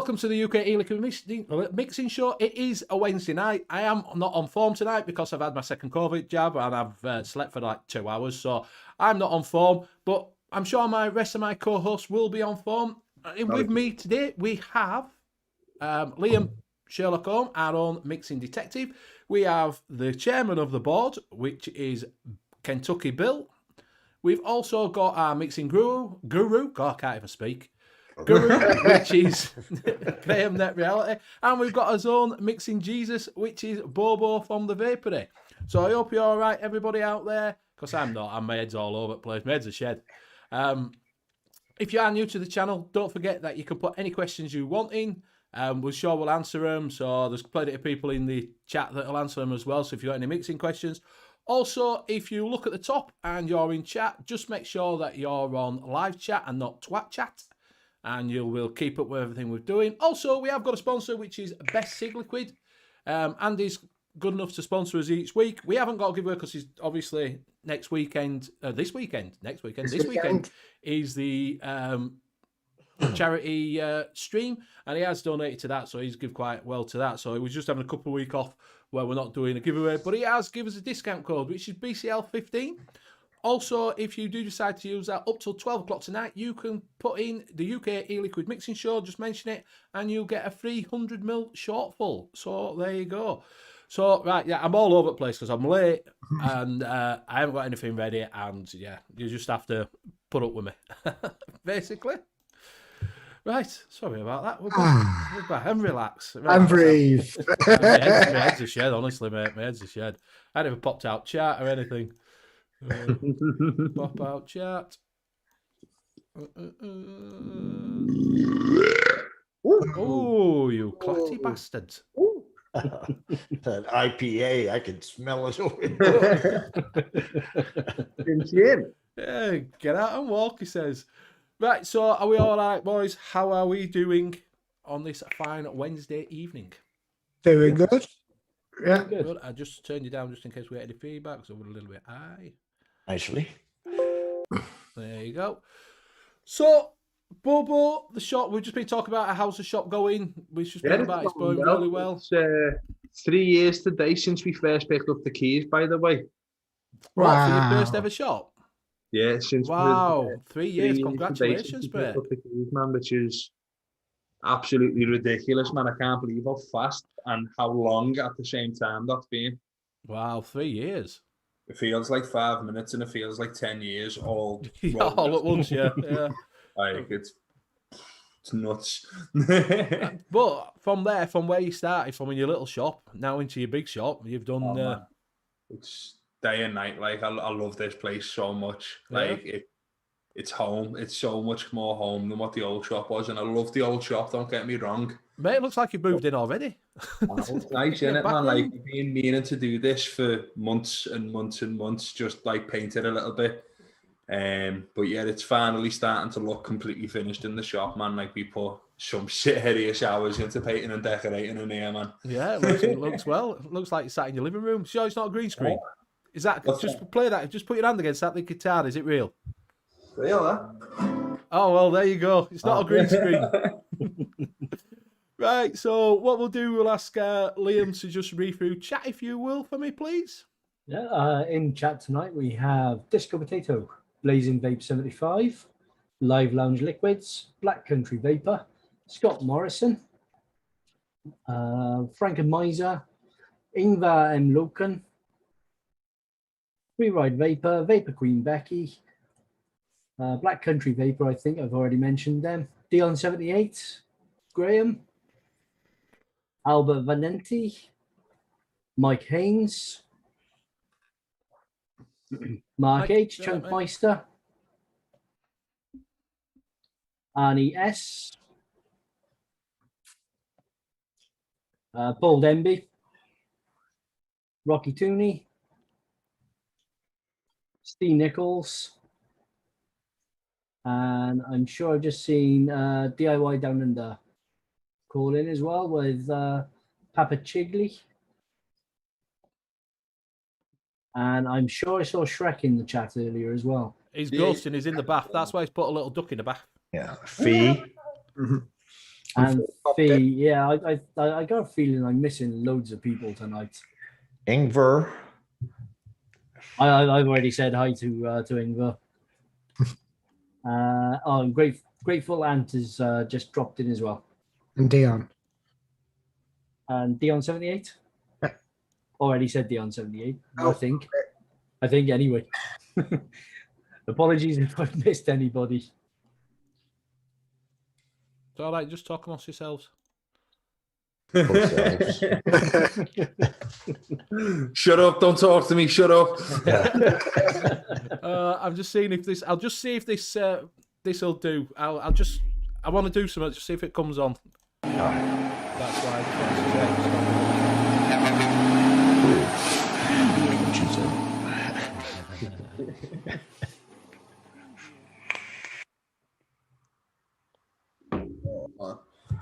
welcome to the U.K.E-liquid mixing show. It is a Wednesday night. I am not on form tonight because I've had my second COVID jab and I've slept for like 2 hours, so I'm not on form. But I'm sure my rest of my co-hosts will be on form. And with me today, we have Liam Sherlock Holmes, our own mixing detective. We have the chairman of the board, which is Kentucky Bill. We've also got our mixing guru. God, I can't even speak. Guru, which is Graham Net Reality, and we've got our own mixing Jesus, which is Bobo from the Vapory. So I hope you're all right, everybody out there, because I'm not. My head's all over the place. My head's a shed. If you are new to the channel, don't forget that you can put any questions you want in. We'll answer them. So there's plenty of people in the chat that will answer them as well. So if you've got any mixing questions. Also, if you look at the top and you're in chat, just make sure that you're on live chat and not twat chat. And you will keep up with everything we're doing. Also, we have got a sponsor, which is Best-Sig-Liquid. Andy's good enough to sponsor us each week. We haven't got a giveaway because he's obviously this weekend is the charity stream, and he has donated to that, so he's give quite well to that. So he was just having a couple of weeks off where we're not doing a giveaway, but he has given us a discount code, which is BCL15. Also, if you do decide to use that up till 12 o'clock tonight, you can put in the U.K.E-liquid mixing show, just mention it, and you'll get a free 100ml shortful. So there you go. So, right, yeah, I'm all over the place because I'm late and I haven't got anything ready, and yeah, you just have to put up with me, basically. Right, sorry about that. We're back. And relax. Right, and breathe. My head's a shed, honestly, mate. My head's a shed. I never popped out chat or anything. Pop out chat. Oh, you clatty bastard. That IPA, I can smell it over Yeah, get out and walk, he says. Right, so are we all right, boys? How are we doing on this fine Wednesday evening? Doing good. Yeah. Good. I just turned you down just in case we had any feedback, so we're a little bit high. Nicely. There you go. So, Bobo, the shop, we've just been talking about how's the shop going. We've just been about it's going really well. It's 3 years today since we first picked up the keys, by the way. Wow. For your first ever shop? Yeah, since 3 years. Congratulations, mate. The keys, man, which is absolutely ridiculous, man. I can't believe how fast and how long at the same time that's been. Wow, 3 years. It feels like 5 minutes and it feels like 10 years all all at once, yeah. Like it's nuts. But from there, from where you started, from in your little shop, now into your big shop, you've done... It's day and night. Like, I love this place so much. Like, it's home. It's so much more home than what the old shop was. And I love the old shop, don't get me wrong. Mate, it looks like you've moved in already. It's nice, isn't it, man? Like, been meaning to do this for months and months and months, just like paint it a little bit. But yeah, it's finally starting to look completely finished in the shop, man. Like, we put some serious hours into painting and decorating in here, man. Yeah, it looks well. It looks like you sat in your living room. Sure, it's not a green screen. Is that play that? Just put your hand against that the guitar. Is it real? Real, huh? Oh well, there you go. It's not a green screen. Right. So what we'll do, we'll ask Liam to just read through chat, if you will, for me, please. Yeah. In chat tonight we have Disco Potato, Blazing Vape 75, Live Lounge Liquids, Black Country Vapor, Scott Morrison, Frank and Miser, Ingvar M. Loken, Free Ride Vapor, Vapor Queen Becky, Black Country Vapor, I think I've already mentioned them, Dion 78, Graham, Albert Valenti, Mike Haynes, Mark H, Chunkmeister, Arnie S, Paul Denby, Rocky Tooney, Steve Nichols, and I'm sure I've just seen DIY Down Under call in as well with Papa Chigley. And I'm sure I saw Shrek in the chat earlier as well. He's ghosting, he's in the bath. That's why he's put a little duck in the bath. Yeah, Fee. And Popped Fee, in. yeah, I got a feeling I'm missing loads of people tonight. Ingvar. I've already said hi to Ingvar. And Grateful Ant has just dropped in as well. And Dion. And Dion78? Yeah. Already said Dion78, Oh, I think anyway. Apologies if I've missed anybody. It's all right. Just talk amongst yourselves. Yourselves. Shut up! Don't talk to me. Shut up. I'm just seeing if this. I'll just see if this this'll do. I want to do something. Just see if it comes on. All right. That's why I just wanted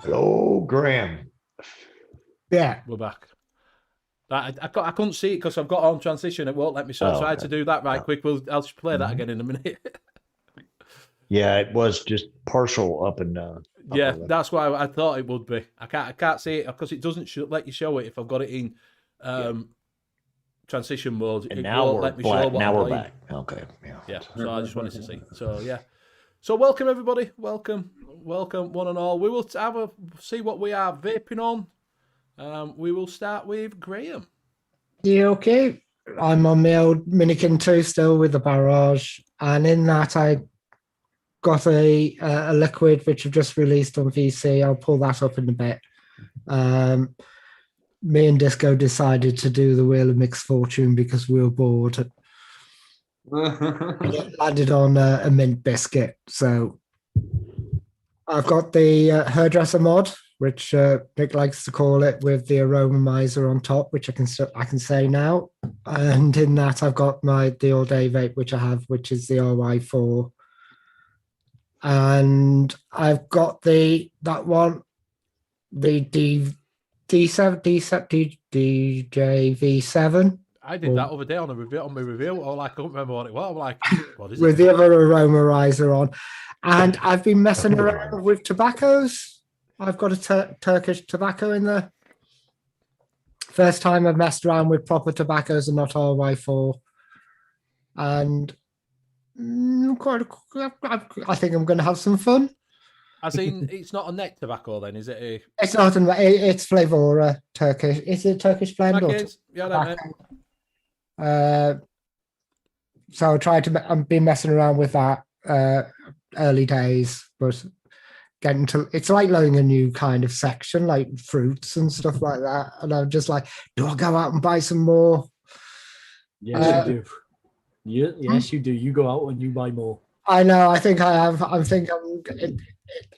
Hello, Graham. yeah. to. We're back. I couldn't see it because I've got on transition. It won't let me. So I had to do that right quick. I'll just play that again in a minute. Yeah, it was just partial up and down. Yeah, that's why I thought it would be. I can't see it because it doesn't let you show it if I've got it in transition mode. And it now won't we're let me show back. what Now I'm we're playing. back. Okay. Yeah. Yeah, so I just wanted to see. So yeah, so welcome everybody. Welcome one and all. We will see what we are vaping on. We will start with Graham. Yeah, okay. I'm on my old Minikin 2 still with the barrage, and in that I got a liquid which I've just released on VC. I'll pull that up in a bit. Me and Disco decided to do the Wheel of Mixed Fortune because we were bored. It landed on a mint biscuit. So I've got the hairdresser mod, which Nick likes to call it, with the aromizer on top, which I can say now. And in that, I've got the all day vape, which I have, which is the RY4. And I've got the DJV7. I did that other day on my review. Or I couldn't remember what it was. I'm like, what is it? With the other aromarizer on. And I've been messing around with tobaccos. I've got a Turkish tobacco in there. First time I've messed around with proper tobaccos and not RY4. And I think I'm going to have some fun. As in, it's not a neck tobacco then, is it? It's not. It's Flavora Turkish. It's a Turkish blend. Yeah, so I tried to. I've been messing around with that early days, but getting to it's like learning a new kind of section, like fruits and stuff like that. And I'm just like, do I go out and buy some more? Yes, you do. Yes, you do. You go out and you buy more. I know. I think I have.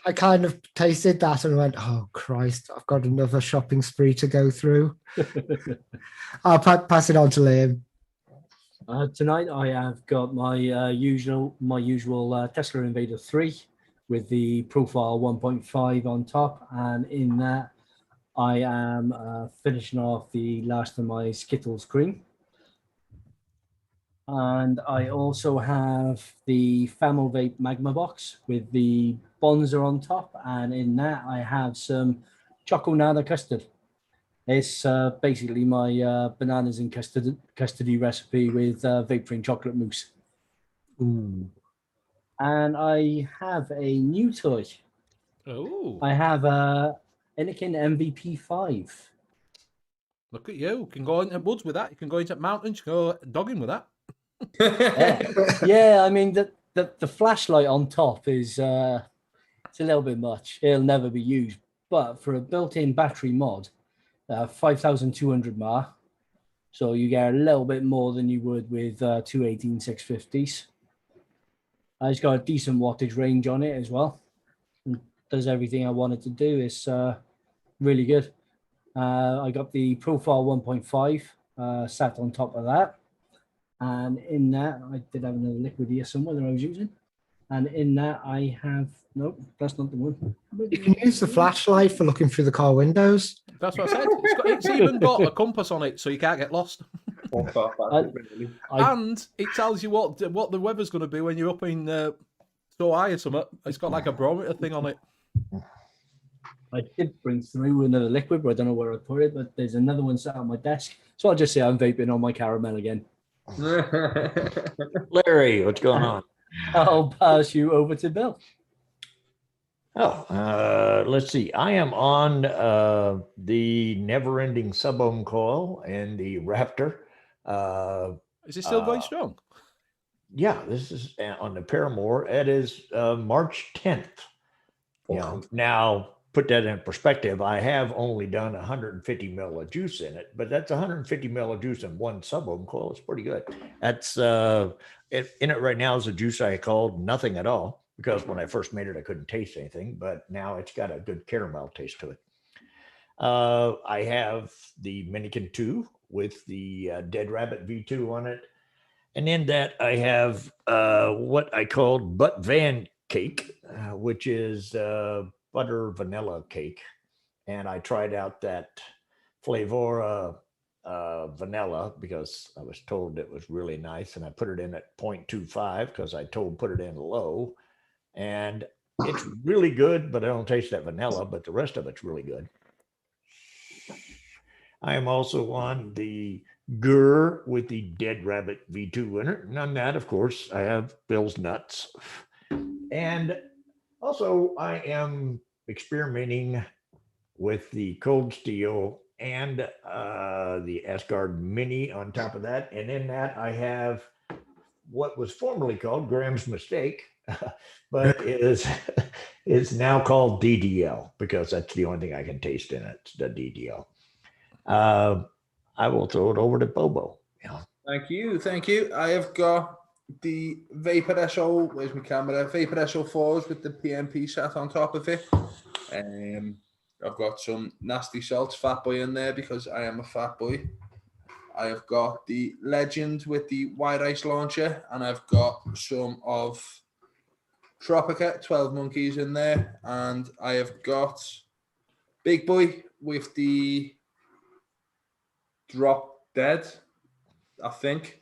I kind of tasted that and went, oh Christ, I've got another shopping spree to go through. I'll pass it on to Liam. Tonight I have got my usual Tesla Invader 3 with the profile 1.5 on top, and in that I am finishing off the last of my Skittles cream. And I also have the Famo Vape Magma box with the Bonza on top, and in that I have some Choco Nada custard. It's basically my bananas and custody recipe with vape train chocolate mousse. Ooh. And I have a new toy. Oh, I have a Anakin MVP 5. look at you. You can go into woods with that. You can go into mountains. You can go dogging with that. Yeah, I mean the flashlight on top is it's a little bit much. It'll never be used, but for a built-in battery mod, 5,200 mAh, so you get a little bit more than you would with two 18650s. It's got a decent wattage range on it as well. It does everything I wanted to do. It's really good. I got the Profile 1.5 sat on top of that. And in that, I did have another liquid here somewhere that I was using. And in that, I have, nope, that's not the one. You can use the flashlight for looking through the car windows. That's what I said. It's even got a compass on it, so you can't get lost. And it tells you what the weather's going to be when you're up in so high or something. It's got like a barometer thing on it. I did bring through another liquid, but I don't know where I put it. But there's another one sat on my desk, so I'll just say I'm vaping on my caramel again. Larry, what's going on? I'll pass you over to Bill. Oh, let's see. I am on the never-ending sub-ohm coil and the Raptor. Is it still going strong? Yeah, this is on the Paramore. It is March 10th. Now, put that in perspective. I have only done 150 mil of juice in it, but that's 150 mil of juice in one sub-ohm coil. It's pretty good. That's in it right now is a juice I called nothing at all, because when I first made it, I couldn't taste anything, but now it's got a good caramel taste to it. I have the Minikin 2 with the Dead Rabbit V2 on it. And in that, I have what I called Butt Van Cake, which is butter vanilla cake. And I tried out that Flavora vanilla because I was told it was really nice. And I put it in at 0.25 because I told put it in low. And it's really good, but I don't taste that vanilla, but the rest of it's really good. I am also on the Gur with the Dead Rabbit V2 in it. And on that, of course, I have Bill's Nuts. And also, I am experimenting with the Cold Steel and the Asgard Mini on top of that. And in that, I have what was formerly called Graham's Mistake, but is now called DDL, because that's the only thing I can taste in it, the DDL. I will throw it over to Bobo. Yeah. Thank you. I have got the Vapor SO. Where's my camera? Vapor SO4s with the PMP sat on top of it. I've got some Nasty Salts Fat Boy in there because I am a fat boy. I have got the Legend with the White Ice Launcher, and I've got some of Tropica 12 Monkeys in there, and I have got Big Boy with the Drop Dead, I think.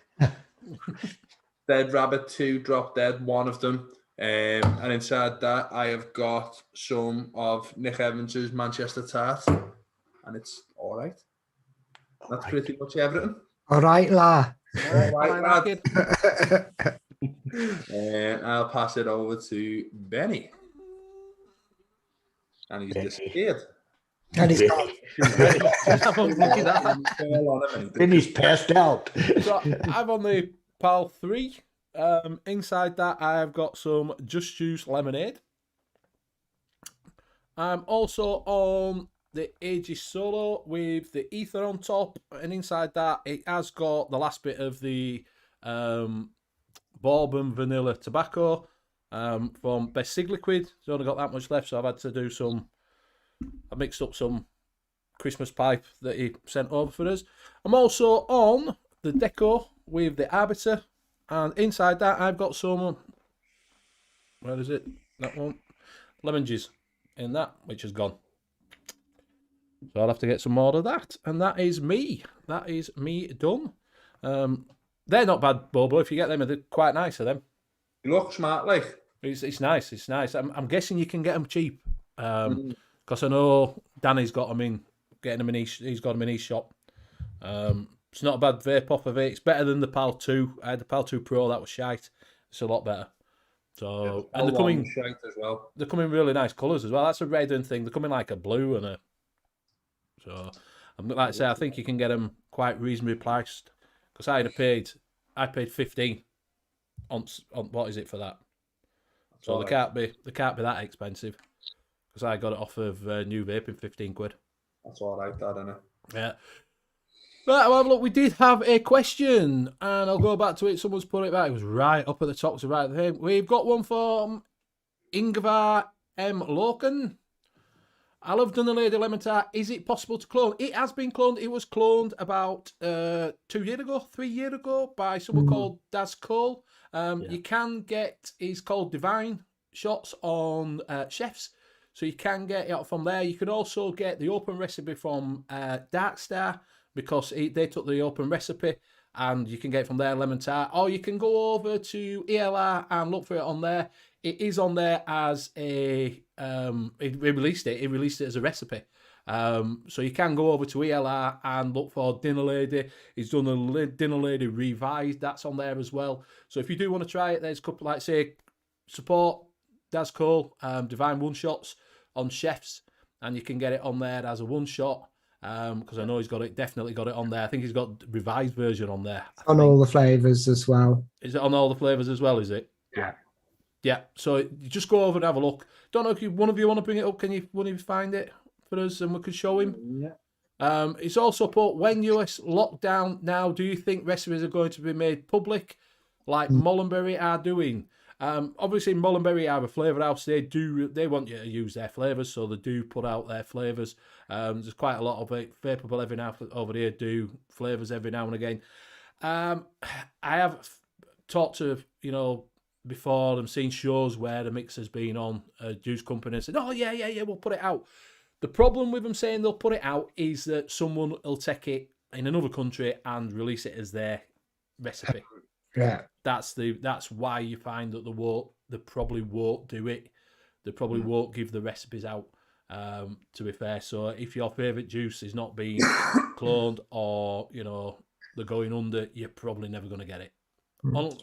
Dead Rabbit 2, Drop Dead, one of them. And inside that, I have got some of Nick Evans's Manchester Tart, and it's all right. That's pretty much everything. All right, la. All right, lad. I'll pass it over to Benny. And he's disappeared. And he's gone. And he's passed out. So I'm on the PAL 3. Inside that, I've got some Just Juice Lemonade. I'm also on the Aegis Solo with the ether on top, and inside that, it has got the last bit of the bourbon vanilla tobacco from Best U.K.E-liquid. It's only got that much left, so I've had to do I mixed up some Christmas pipe that he sent over for us. I'm also on the Deco with the Arbiter, and inside that I've got some, where is it? That one? Lemon Jizz in that, which is gone. So I'll have to get some more of that, and that is me. That is me done. They're not bad, Bobo. If you get them, they're quite nice of them. You look smart, like. It's nice. It's nice. I'm guessing you can get them cheap. Because I know Danny's got them in, he's got them in his shop. It's not a bad vape off of it. It's better than the PAL 2. I had the PAL 2 Pro, that was shite. It's a lot better. So and they're coming shite as well. They're coming really nice colours as well. That's a red and thing. They're coming like a blue and a. So like I say, I think you can get them quite reasonably priced. Because I paid 15 on what is it for that? That's so they can't be that expensive. Because I got it off of New Vaping, 15 quid. That's all right, that, isn't it? Yeah. Right, well, look, we did have a question, and I'll go back to it. Someone's put it back. It was right up at the top, so right there. We've got one from Ingvar M. Loken. I love Done the Lady Lemon Tart. Is it possible to clone? It has been cloned. It was cloned about 3 years ago by someone called Daz Cole. You can get, he's called Divine Shots on Chefs. So you can get it from there. You can also get the open recipe from Darkstar, because they took the open recipe, and you can get it from there, lemon tart. Or you can go over to ELR and look for it on there. it is on there as a it released it. It released it as a recipe. So you can go over to ELR and look for Dinner Lady. He's done a Dinner Lady revised. That's on there as well. So if you do want to try it, there's a couple, like say, support Daz Cole, Divine One Shots on chefs, and you can get it on there as a one shot. Because I know he's definitely got it on there. I think he's got revised version on there. On all the flavors as well. Is it on all the flavors as well? Is it? Yeah. Yeah. So you just go over and have a look. Don't know if one of you want to bring it up. Can you? One of you find it for us, and we can show him? Yeah. It's also put, when US lockdown now, do you think recipes are going to be made public, like Mullenberry are doing? Obviously, Mullenberry are a flavour house. They want you to use their flavours, so they do put out their flavours. There's quite a lot of it. Vapable every now over here do flavours every now and again. I have talked to before and seen shows where the mix has been on juice company and said, "Oh yeah, we'll put it out." The problem with them saying they'll put it out is that someone will take it in another country and release it as their recipe. Yeah. That's why you find that they probably won't do it. They probably won't give the recipes out. To be fair, so if your favourite juice is not being cloned or they're going under, you're probably never going to get it. Unless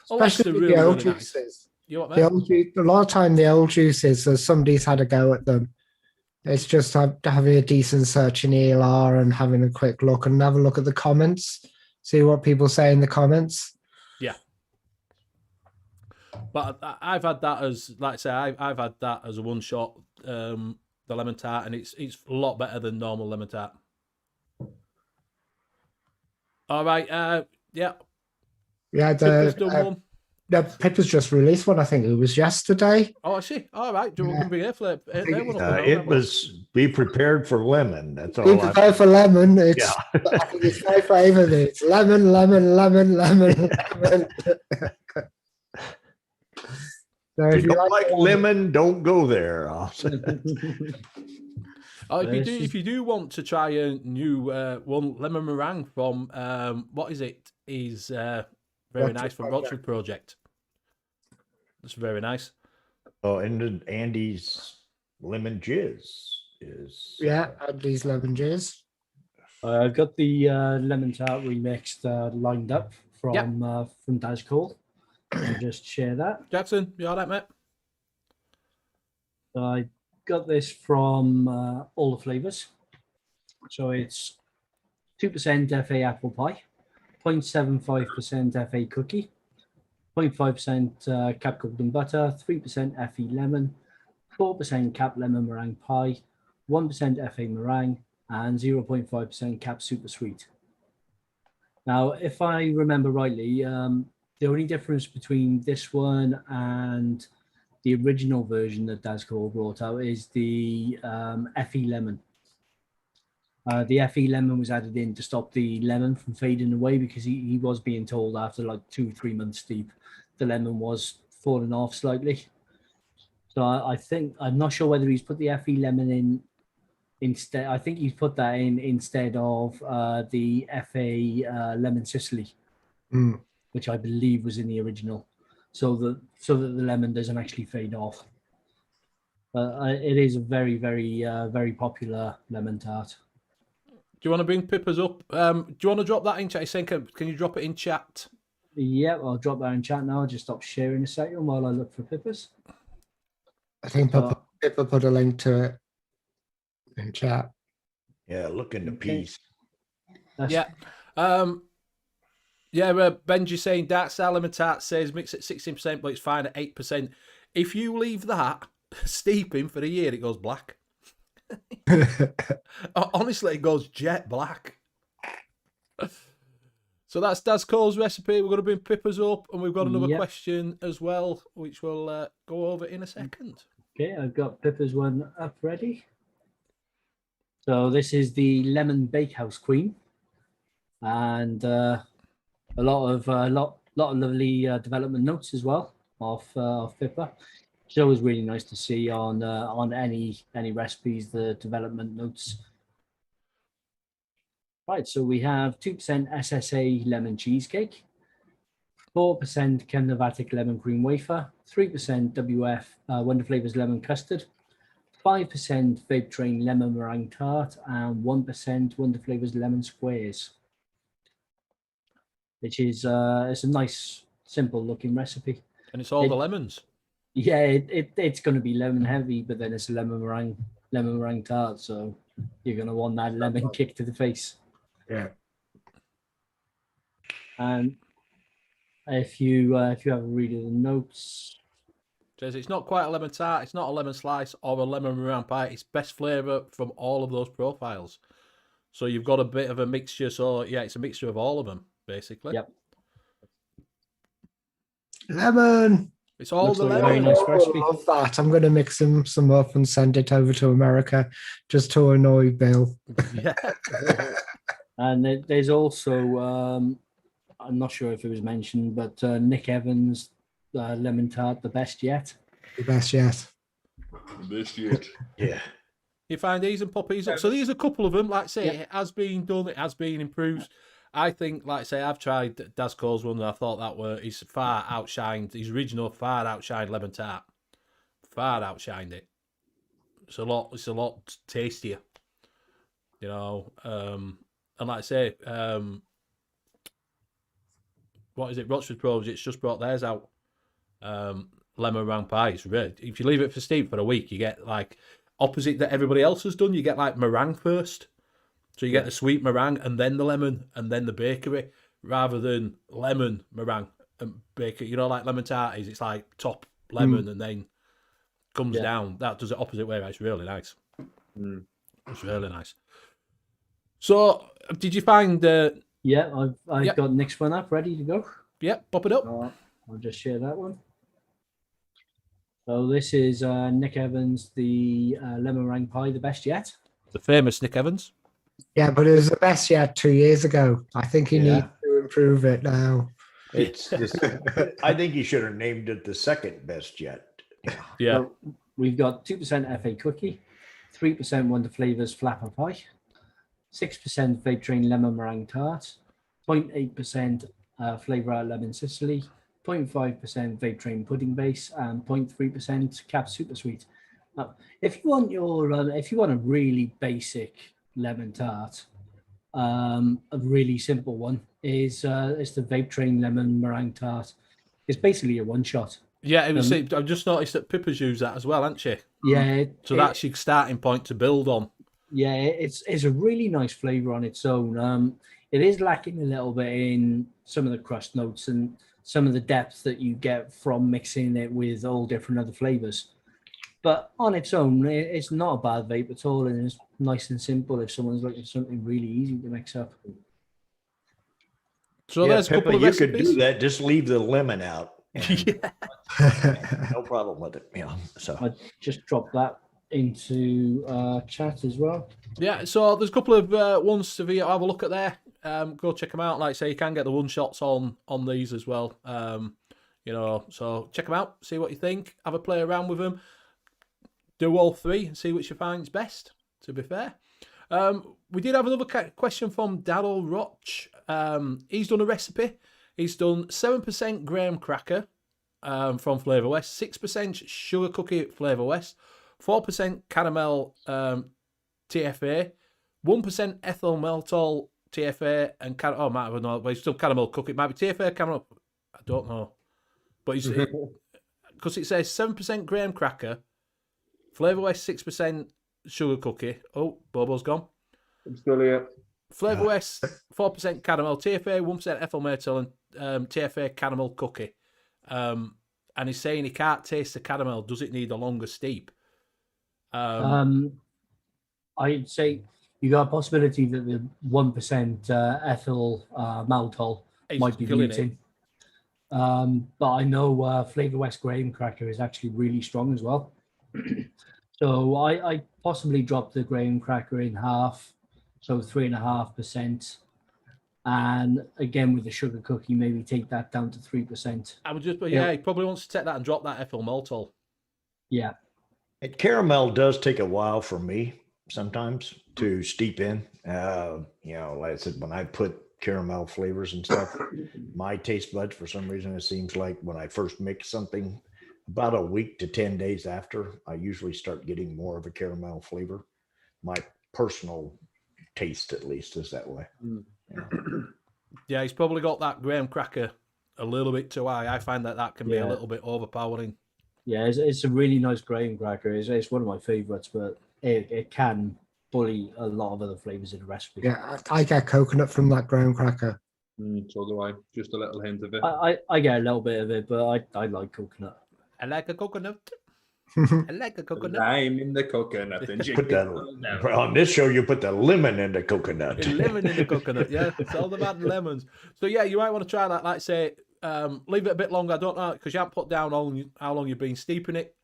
they're Especially really, the old really nice. juices. You know what, The mate? old a lot of time the old juices, so somebody's had a go at them. It's just having a decent search in ELR and having a quick look and have a look at the comments, see what people say in the comments. Yeah. But I've had that as, like I say, I've had that as a one shot, the lemon tart, and it's a lot better than normal lemon tart. All right, yeah. Yeah, Pippa's done one. Pippa's just released one. I think it was yesterday. Oh, I see. All right, do we can bring it flip? It was be prepared for lemon. That's all. Be prepared for lemon. It's Yeah. I think it's my favorite. It's lemon, lemon, lemon, lemon, lemon. So If you don't like lemon, don't go there. Oh, if you do want to try a new one, lemon meringue from what is it? Is very nice from Rochford Project. It's very nice. Oh, and Andy's lemon jizz is Andy's lemon jizz. I've got the lemon tart remixed lined up from Daz Cole. I'll just share that. Jackson, you all right, mate? I got this from all the flavors. So it's 2% FA apple pie, 0.75% FA cookie, 0.5% cap golden butter, 3% FE lemon, 4% cap lemon meringue pie, 1% FA meringue, and 0.5% cap super sweet. Now, if I remember rightly, the only difference between this one and the original version that Daz Cole brought out is the FE lemon. The FE lemon was added in to stop the lemon from fading away because he was being told after like 2-3 months deep, the lemon was falling off slightly. So I think, I'm not sure whether he's put the FE lemon in instead. I think he's put that in instead of the FA lemon Sicily, which I believe was in the original, so that the lemon doesn't actually fade off. It is a very, very, very popular lemon tart. Do you want to bring Pippa's up? Do you want to drop that in chat? Can you drop it in chat? Yeah, I'll drop that in chat now. I'll just stop sharing a second while I look for Pippa's. I think Pippa put a link to it in chat. Yeah, look in the piece. Yeah. Benji saying dark style lemon tart says mix at 16%, but it's fine at 8%. If you leave that steeping for a year, it goes black. Honestly, it goes jet black. So that's Daz Cole's recipe. We're going to bring Pippa's up, and we've got another question as well, which we'll go over in a second. Okay, I've got Pippa's one up ready. So this is the Lemon Bakehouse Queen, and a lot of lovely development notes as well of Pippa. It's always really nice to see on any recipes the development notes. Right, so we have 2% SSA lemon cheesecake, 4% Kennevatic lemon cream wafer, 3% WF Wonder Flavors lemon custard, 5% Vape Train lemon meringue tart, and 1% Wonder Flavors lemon squares. Which is it's a nice, simple looking recipe. And it's all the lemons. Yeah, it's going to be lemon heavy, but then it's a lemon meringue tart, so you're going to want that lemon kick to the face. Yeah. And if you have a read of the notes, Says it's not quite a lemon tart, it's not a lemon slice or a lemon meringue pie. It's best flavour from all of those profiles. So you've got a bit of a mixture. So yeah, it's a mixture of all of them, basically. Yep. Lemon. It's all Looks the like a lemon. very nice I recipe. love that. I'm going to mix some up and send it over to America just to annoy Bill. Yeah. And there's also, I'm not sure if it was mentioned, but Nick Evans lemon tart, the best yet. The best yet. This yet. Yeah. You find these and pop these up. So these are a couple of them. Like I say, it has been done. It has been improved. I think, like I say, I've tried Daz Cole's one, and I thought that he's far outshined. His original far outshined lemon tart. Far outshined it. It's a lot tastier. You know, and like I say, what is it? Rochford Pros, it's just brought theirs out. Lemon meringue pie. It's really, if you leave it for steep for a week, you get like opposite that everybody else has done. You get like meringue first. So you get the sweet meringue and then the lemon and then the bakery, rather than lemon meringue and bakery. You know, like lemon tarties, it's like top lemon and then comes down. That does it opposite way. It's really nice. It's really nice. So, did you find? Yeah, I've got Nick's one up, ready to go. Yeah, pop it up. I'll just share that one. So this is Nick Evans, the lemon meringue pie, the best yet. The famous Nick Evans. Yeah, but it was the best yet 2 years ago. I think he needs to improve it now. It's just, I think you should have named it the second best yet. Yeah. So we've got 2% FA cookie, 3% Wonder Flavors flapper pie, 6% Vape Train lemon meringue tart, 0.8% Flavor Out lemon Sicily, 0.5% Vape Train pudding base, and 0.3% Cap super sweet. Now, if you want a really basic lemon tart, a really simple one is the Vape Train lemon meringue tart. It's basically a one shot. Yeah, it was. I've just noticed that Pippa's used that as well, hasn't she? Yeah. So that's your starting point to build on. Yeah, it's a really nice flavor on its own. It is lacking a little bit in some of the crust notes and some of the depth that you get from mixing it with all different other flavors. But on its own, it's not a bad vape at all, and it's nice and simple if someone's looking for something really easy to mix up. So there's a couple of you recipes. could do that. Just leave the lemon out. Yeah. No problem with it. Yeah. So I just dropped that into chat as well. Yeah, so there's a couple of ones to have a look at there. Go check them out. Like I say, you can get the one shots on these as well. You know, so check them out, see what you think, have a play around with them, do all three and see which you find is best, to be fair. We did have another question from Daryl Roch. He's done a recipe. He's done 7% graham cracker from Flavor West, 6% sugar cookie Flavor West, 4% caramel TFA, 1% ethyl maltol TFA, and might have another, but it's still caramel cookie. It might be TFA, caramel, I don't know. But he's because it says 7% graham cracker, Flavor West 6% sugar cookie. Oh, Bobo's gone. I'm still here. Flavor West 4% caramel TFA, 1% ethyl maltol, and TFA caramel cookie. And he's saying he can't taste the caramel. Does it need a longer steep? I'd say you got a possibility that the 1% ethyl maltol might be muting. But I know Flavor West graham cracker is actually really strong as well. So I possibly dropped the graham cracker in half, so 3.5%. And again, with the sugar cookie, maybe take that down to 3%. I would just, but yeah, he probably wants to take that and drop that ethyl maltol. Yeah. And caramel does take a while for me sometimes to steep in. You know, like I said, when I put caramel flavors and stuff. My taste buds, for some reason, it seems like when I first mix something, about a week to 10 days after, I usually start getting more of a caramel flavor. My personal taste, at least, is that way. Yeah, he's probably got that graham cracker a little bit too high. I find that can be a little bit overpowering. Yeah, it's a really nice graham cracker. It's one of my favourites, but it can bully a lot of other flavours in the recipe. Yeah, I get coconut from that graham cracker. So do I. Just a little hint of it. I get a little bit of it, but I like coconut. I like a coconut. I like a coconut. Lime in the coconut. And Put that on this show. You put the lemon in the coconut. Lemon in the coconut. Yeah, it's all about lemons. So yeah, you might want to try that. Like say, leave it a bit longer. I don't know because you haven't put down how long you've been steeping it.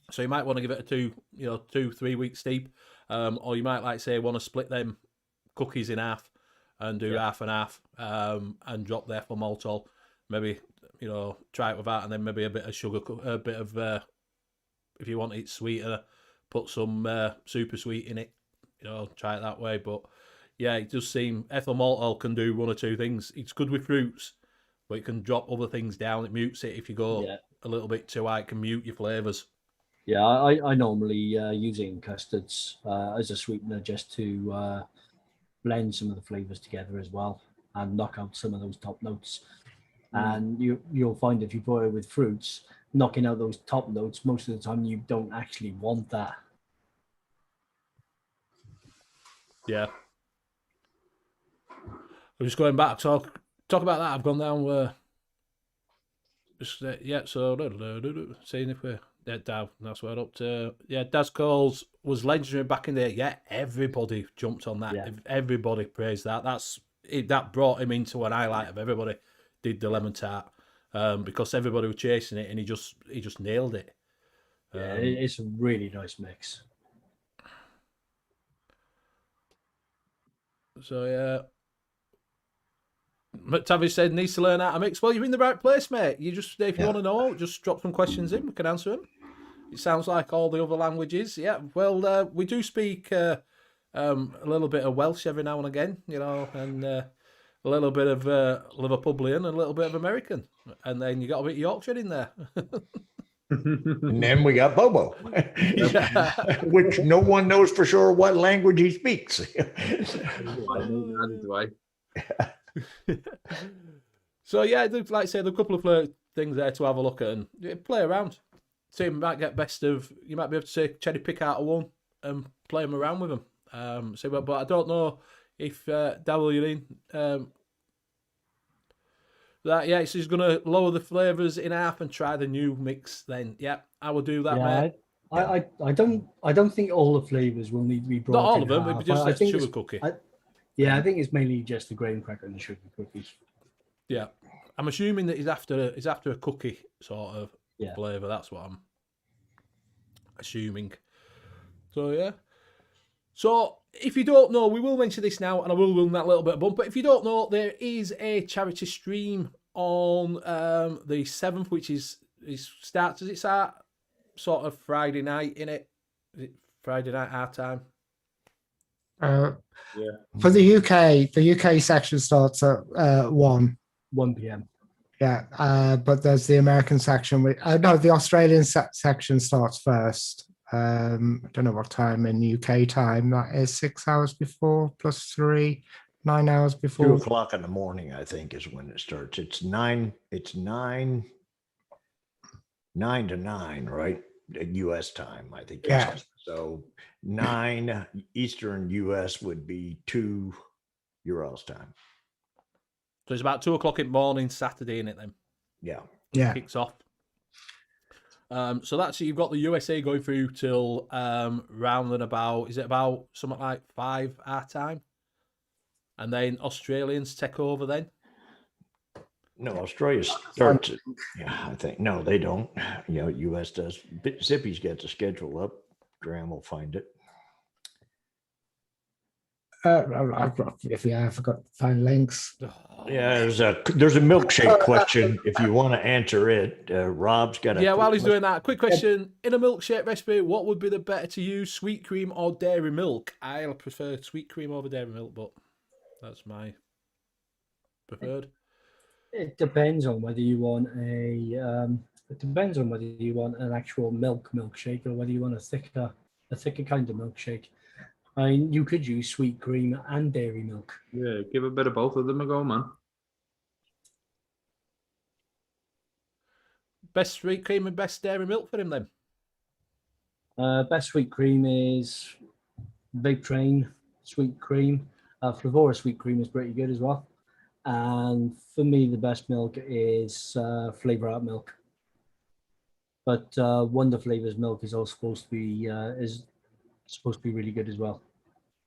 So you might want to give it a 2-3 week steep, or you might like say want to split them cookies in half and do half and half, and drop the ethyl maltol. Maybe try it with that, and then maybe a bit of sugar, a bit of if you want it sweeter, put some super sweet in it. Try it that way. But yeah, it does seem ethyl maltol can do one or two things. It's good with fruits, but it can drop other things down. It mutes it if you go a little bit too high. It can mute your flavours. Yeah, I normally use it in custards as a sweetener just to blend some of the flavours together as well and knock out some of those top notes. And you'll find if you put it with fruits, knocking out those top notes, most of the time you don't actually want that. Yeah. I'm just going back. Talk about that. I've gone down. So seeing if we're down. That's where up to. Yeah, Daz Coles was legendary back in the day. Yeah, everybody jumped on that. Yeah. Everybody praised that. That brought him into an highlight of everybody. Did the lemon tart because everybody was chasing it and he just nailed it. Yeah, it's a really nice mix. So yeah, McTavish said needs to learn how to mix. Well, you're in the right place, mate. You just if you want to know, just drop some questions in. We can answer them. It sounds like all the other languages. Yeah, well, we do speak a little bit of Welsh every now and again, and a little bit of Liverpudlian and a little bit of American, and then you got a bit of Yorkshire in there. And then we got Bobo, which no one knows for sure what language he speaks. So yeah, like I said, a couple of things there to have a look at and play around. So you might get you might be able to say cherry pick out of one and play them around with them. But I don't know if Darryl you're in. So he's going to lower the flavours in half and try the new mix. Then, I will do that, mate. I don't think all the flavours will need to be brought. Not all of them. It'd be just a sugar cookie. I think it's mainly just the graham cracker and the sugar cookies. Yeah, I'm assuming that he's after a cookie sort of flavour. That's what I'm assuming. So yeah. So, if you don't know, we will mention this now, and I will run that little bit of bump. But if you don't know, there is a charity stream on the 7th, which is starts as it's at sort of Friday night, innit? Is it Friday night our time? For the UK section starts at 1 p.m. Yeah, but there's the American section. The Australian section starts first. I don't know what time in UK time that is. 6 hours before plus 3, 9 hours before. 2 o'clock in the morning, I think, is when it starts. It's 9 to 9, right? US time, I think. Yeah. So 9 Eastern US would be 2 Urals time. So it's about 2 o'clock in the morning, Saturday, in it then. Yeah. Yeah. Kicks off. So that's you've got the USA going through till round and about. Is it about something like 5 our time? And then Australians take over then. No, Australia starts it. Yeah, I think. No, they don't. US does. Zippy's got the schedule up. Graham will find it. I forgot to find links. Yeah, there's a milkshake question if you want to answer it. Rob's got a while he's doing that, quick question. In a milkshake recipe, what would be the better to use, sweet cream or dairy milk? I'll prefer sweet cream over dairy milk, but that's my preferred? It depends on whether you want it depends on whether you want an actual milkshake or whether you want a thicker kind of milkshake. I mean, you could use sweet cream and dairy milk. Yeah, give a bit of both of them a go, man. Best sweet cream and best dairy milk for him then. Best sweet cream is Vape Train sweet cream. Flavora sweet cream is pretty good as well. And for me, the best milk is Flavor Out milk. But Wonder Flavors milk is also supposed to be really good as well.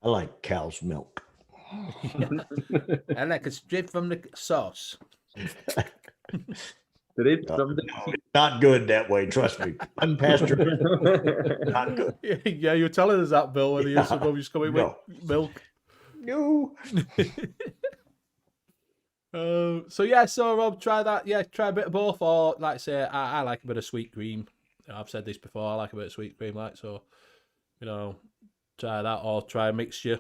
I like cow's milk. I like it straight from the source. Did it? No, it's not good that way. Trust me. Unpasteurized, not good. Yeah, you were telling us that, Bill, when you used to coming No. with milk. No. So Rob, try that. Yeah, try a bit of both. Or like I say, I like a bit of sweet cream. I've said this before. I like a bit of sweet cream, so try that or try a mixture.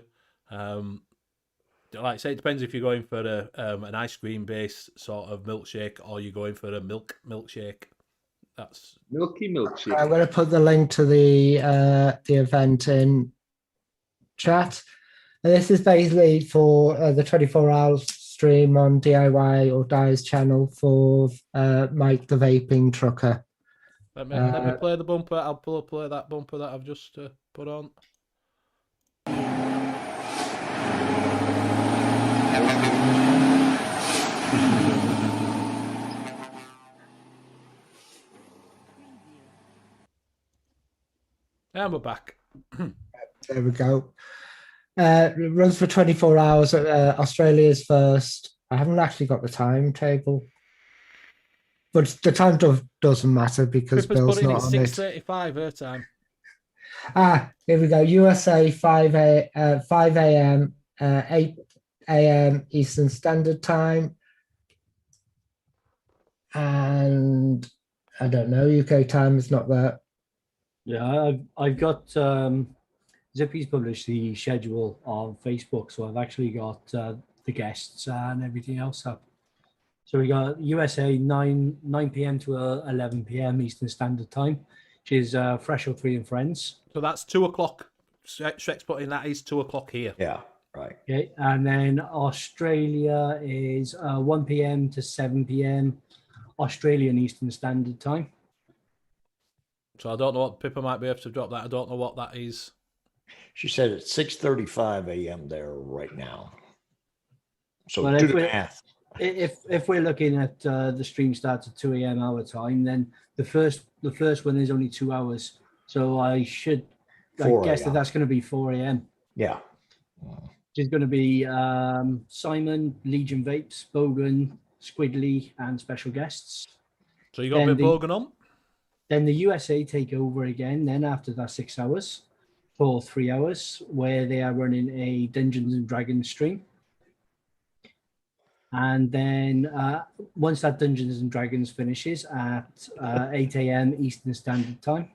Like I say, it depends if you're going for an ice cream based sort of milkshake or you're going for a milkshake. That's milky milkshake. I'm going to put the link to the event in chat. And this is basically for the 24-hour stream on DIY or Dye's channel for Mike the Vaping Trucker. Let me play the bumper. I'll play that bumper that I've just put on. And we're back. There we go. It runs for 24 hours. Australia's first. I haven't actually got the timetable, but the time doesn't matter because Pippa's Bill's put in not at on it. 6:35 her time. Here we go. USA 5 a.m. 8 a.m. Eastern Standard Time, and I don't know. UK time is not there. Yeah, I've got Zippy's published the schedule on Facebook, so I've actually got the guests and everything else up. So we got USA 9 p.m. to 11 p.m. Eastern Standard Time, which is Fresh or Three and Friends. So that's 2:00. Shrek's putting that is 2:00 here. Yeah, right. Okay, and then Australia is 1 p.m. to 7 p.m. Australian Eastern Standard Time. So I don't know what Pippa might be able to drop that. I don't know what that is. She said it's 6:35 a.m. there right now. So Well, do if the we- math. If we're looking at the stream starts at 2 a.m. our time, then the first one is only 2 hours. So I guess 4 that a.m. that's going to be 4 a.m. Yeah. Which is going to be Simon, Legion Vapes, Bogan, Squiggly, and special guests. So you got a Then bit of Bogan on? Then the USA take over again. Then after that 6 hours for 3 hours, where they are running a Dungeons and Dragons stream. And then once that Dungeons and Dragons finishes at 8 a.m. Eastern Standard Time,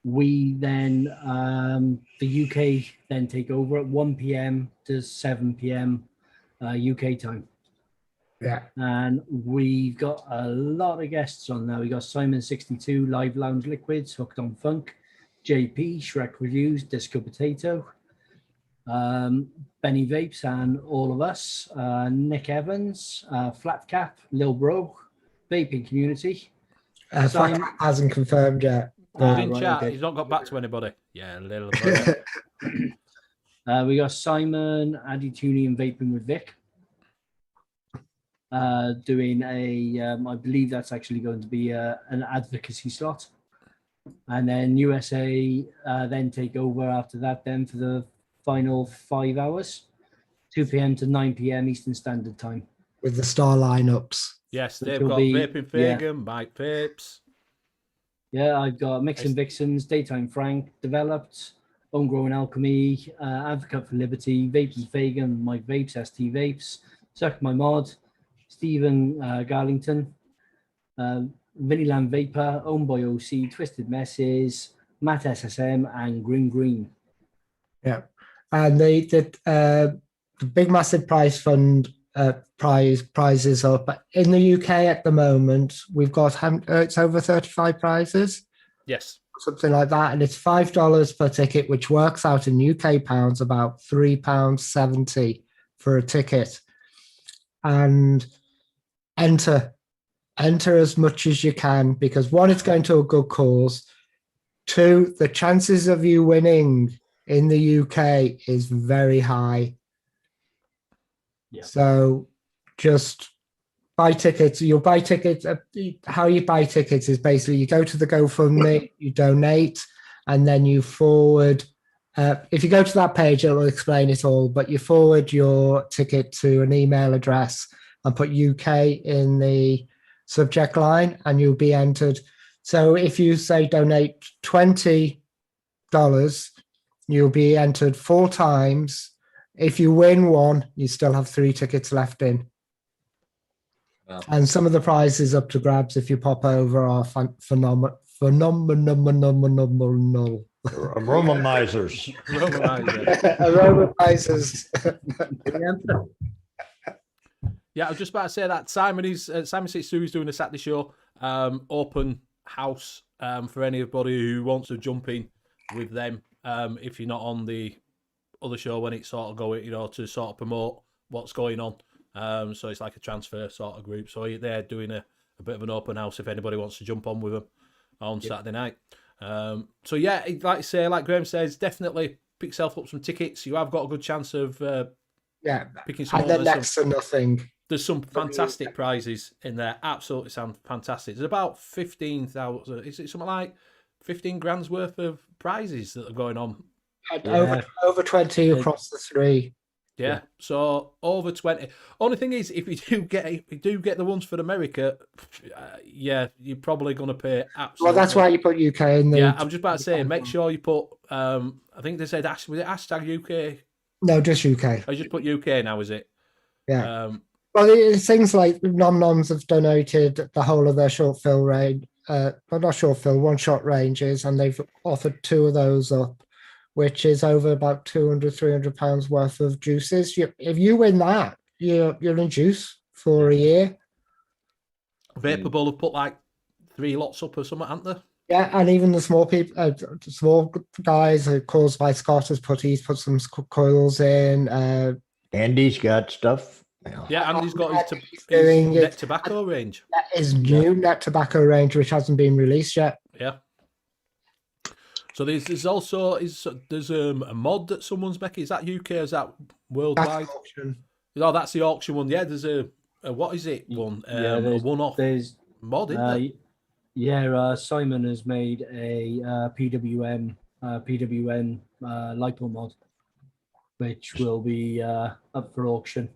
we then, the UK then take over at 1 p.m. to 7 p.m. UK time. Yeah. And we've got a lot of guests on now. We got Simon62, Live Lounge Liquids, Hooked on Funk, JP, Shrek Reviews, Disco Potato, Benny Vapes and all of us, Nick Evans, Flat Cap, Lil Bro, Vaping Community. Frank hasn't confirmed yet. He's in right, chat. okay. He's not got back to anybody. Yeah, a little bit. We got Simon, Addy Tooney and Vaping with Vic. Doing I believe that's actually going to be an advocacy slot. And then USA then take over after that then for the final 5 hours, 2 p.m. to 9 p.m. Eastern Standard Time. With the star lineups. Yes, Which they've will got be- Vaping Fagan, Mike Vapes. Yeah, I've got Mix and Vixens, Daytime Frank, Developed, Homegrown Alchemy, Advocate for Liberty, Vaping Fagan, Mike Vapes, ST Vapes, Suck My Mod, Stephen Garlington, Vinnyland Vapor, Ownboy OC, Twisted Messes, Matt SSM, and Green. Yeah. And the big massive prize fund prizes up. But in the UK at the moment, we've got it's over 35 prizes, Yes. something like that, and it's $5 per ticket, which works out in UK pounds about £3.70 for a ticket. And enter as much as you can, because one, it's going to a good cause. Two, the chances of you winning in the UK is very high. Yeah. So just buy tickets. You'll buy tickets. How you buy tickets is basically you go to the GoFundMe, you donate, and then you forward. If you go to that page, it will explain it all, but you forward your ticket to an email address and put UK in the subject line, and you'll be entered. So if you say donate $20, you'll be entered 4 times. If you win one, you still have 3 tickets left in. Wow. And some of the prizes up to grabs if you pop over are phenomenal. Romanizers. Romanizer. Prizes. Yeah, I was just about to say that Simon Sitsu is doing a Saturday show, open house for anybody who wants to jump in with them. If you're not on the other show when it's sort of going, to sort of promote what's going on. So it's like a transfer sort of group. So they're doing a bit of an open house if anybody wants to jump on with them on Saturday night. So yeah, like I say, like Graham says, definitely pick yourself up some tickets. You have got a good chance of picking some And up. then next to nothing. There's some fantastic prizes in there. Absolutely sound fantastic. There's about 15,000. Is it something like 15 grand's worth of prizes that are going on? Over 20 across the 3. Yeah. So over 20. Only thing is, if you do get the ones for America, yeah, you're probably going to pay absolutely. Well, that's why you put UK in there. Yeah, I'm just about to say, make sure you put. I think they said was it hashtag UK? No, just UK. I just put UK now. Is it? Yeah. Well, it's things like Nom Noms have donated the whole of their short fill range, well, not short fill, one-shot ranges, and they've offered 2 of those up, which is over about £200-300 worth of juices. If you win that, you're in juice for a year. Vaporable have put like 3 lots up or something, haven't they? Yeah, and even the small people, small guys, caused by Scott he's put some coils in. Andy's got stuff. Yeah, Andy's got his net tobacco range. That is new net tobacco range, which hasn't been released yet. Yeah. So there's also there's a mod that someone's making. Is that UK? Or is that worldwide? That's auction. No, that's the auction one. Yeah, there's a what is it one? A one-off mod, isn't there? Simon has made a PWN LiPo mod, which will be up for auction.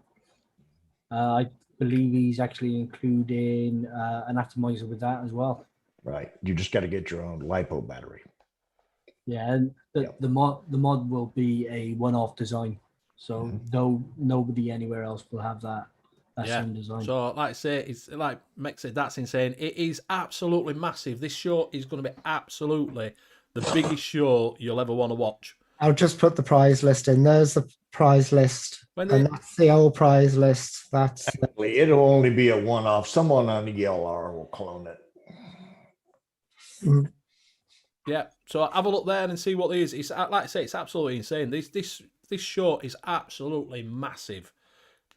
I believe he's actually including an atomizer with that as well. Right. You just got to get your own LiPo battery. Yeah, and the mod will be a one-off design, so nobody anywhere else will have that same design. So, like I say, it's like Mick said, that's insane. It is absolutely massive. This show is going to be absolutely the biggest show you'll ever want to watch. I'll just put the prize list in. There's the prize list, and that's the old prize list. It'll only be a one-off. Someone on the ELR will clone it. Yeah, so have a look there and see what it is. It's like I say, it's absolutely insane. This show is absolutely massive.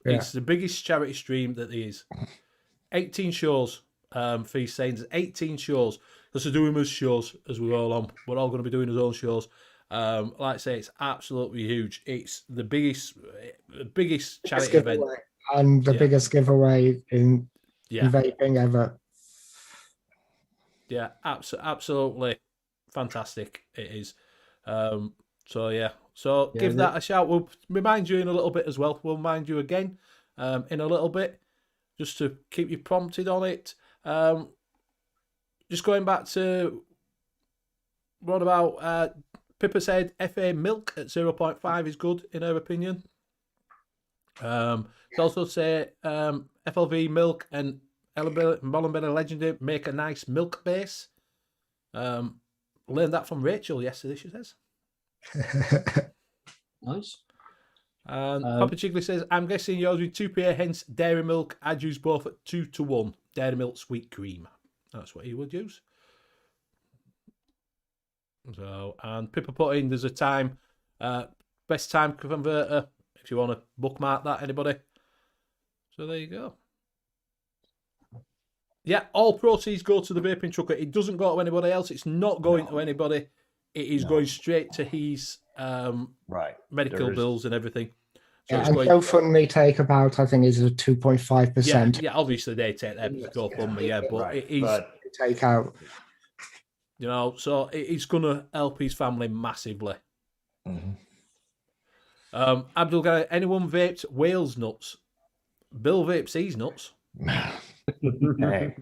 Yeah. It's the biggest charity stream that there is. 18 shows. Fee's saying there's 18 shows. Because they're doing us shows as we're all on. We're all going to be doing our own shows. Like I say, it's absolutely huge. It's the biggest charity event. And the biggest giveaway in vaping ever. Yeah, absolutely fantastic it is. So give that a shout. We'll remind you in a little bit as well. We'll remind you again in a little bit, just to keep you prompted on it. Just going back to what about Pippa said FA milk at 0.5 is good in her opinion. She also say FLV milk and Molenbeek Legendary make a nice milk base. Learned that from Rachel yesterday, she says. Nice. And Papa Chigley says, I'm guessing yours with 2PA, hence dairy milk. I'd use both at 2-to-1. Dairy milk, sweet cream. That's what he would use. So, and Pippa put in, there's a time, best time converter, if you want to bookmark that, anybody. So there you go. Yeah, all proceeds go to the vaping trucker. It doesn't go to anybody else. It's not going to anybody. It is going straight to his medical bills and everything. So and GoFundMe take about, I think, is a 2.5%. Yeah, obviously they take their GoFundMe, but it is take out. You know, so it's going to help his family massively. Abdul, anyone vaped Wales nuts? Bill vapes these nuts. Hey,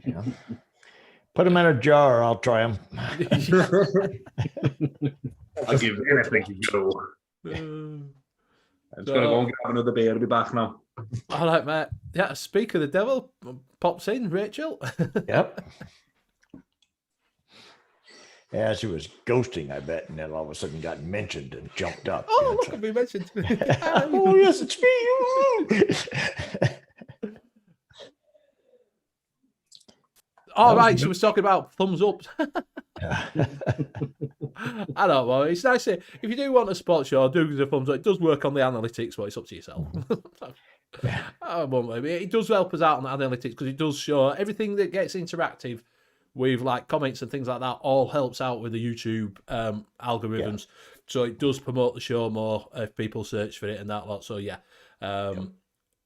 put them in a jar. I'll try them. I'll give anything to go. I'm just going to go and grab another beer. I'll be back now. All right, mate. Yeah, speak of the devil, pops in, Rachel. Yep. Yeah, she was ghosting, I bet, and then all of a sudden got mentioned and jumped up. Oh, look at me mentioned. Oh, yes, it's me. All right, she was talking about thumbs up. I don't know. It's nice. If you do want a sports show, do give us a thumbs up. It does work on the analytics, but it's up to yourself. It does help us out on the analytics because it does show everything that gets interactive with like comments and things like that. All helps out with the YouTube algorithms, so it does promote the show more if people search for it and that lot. So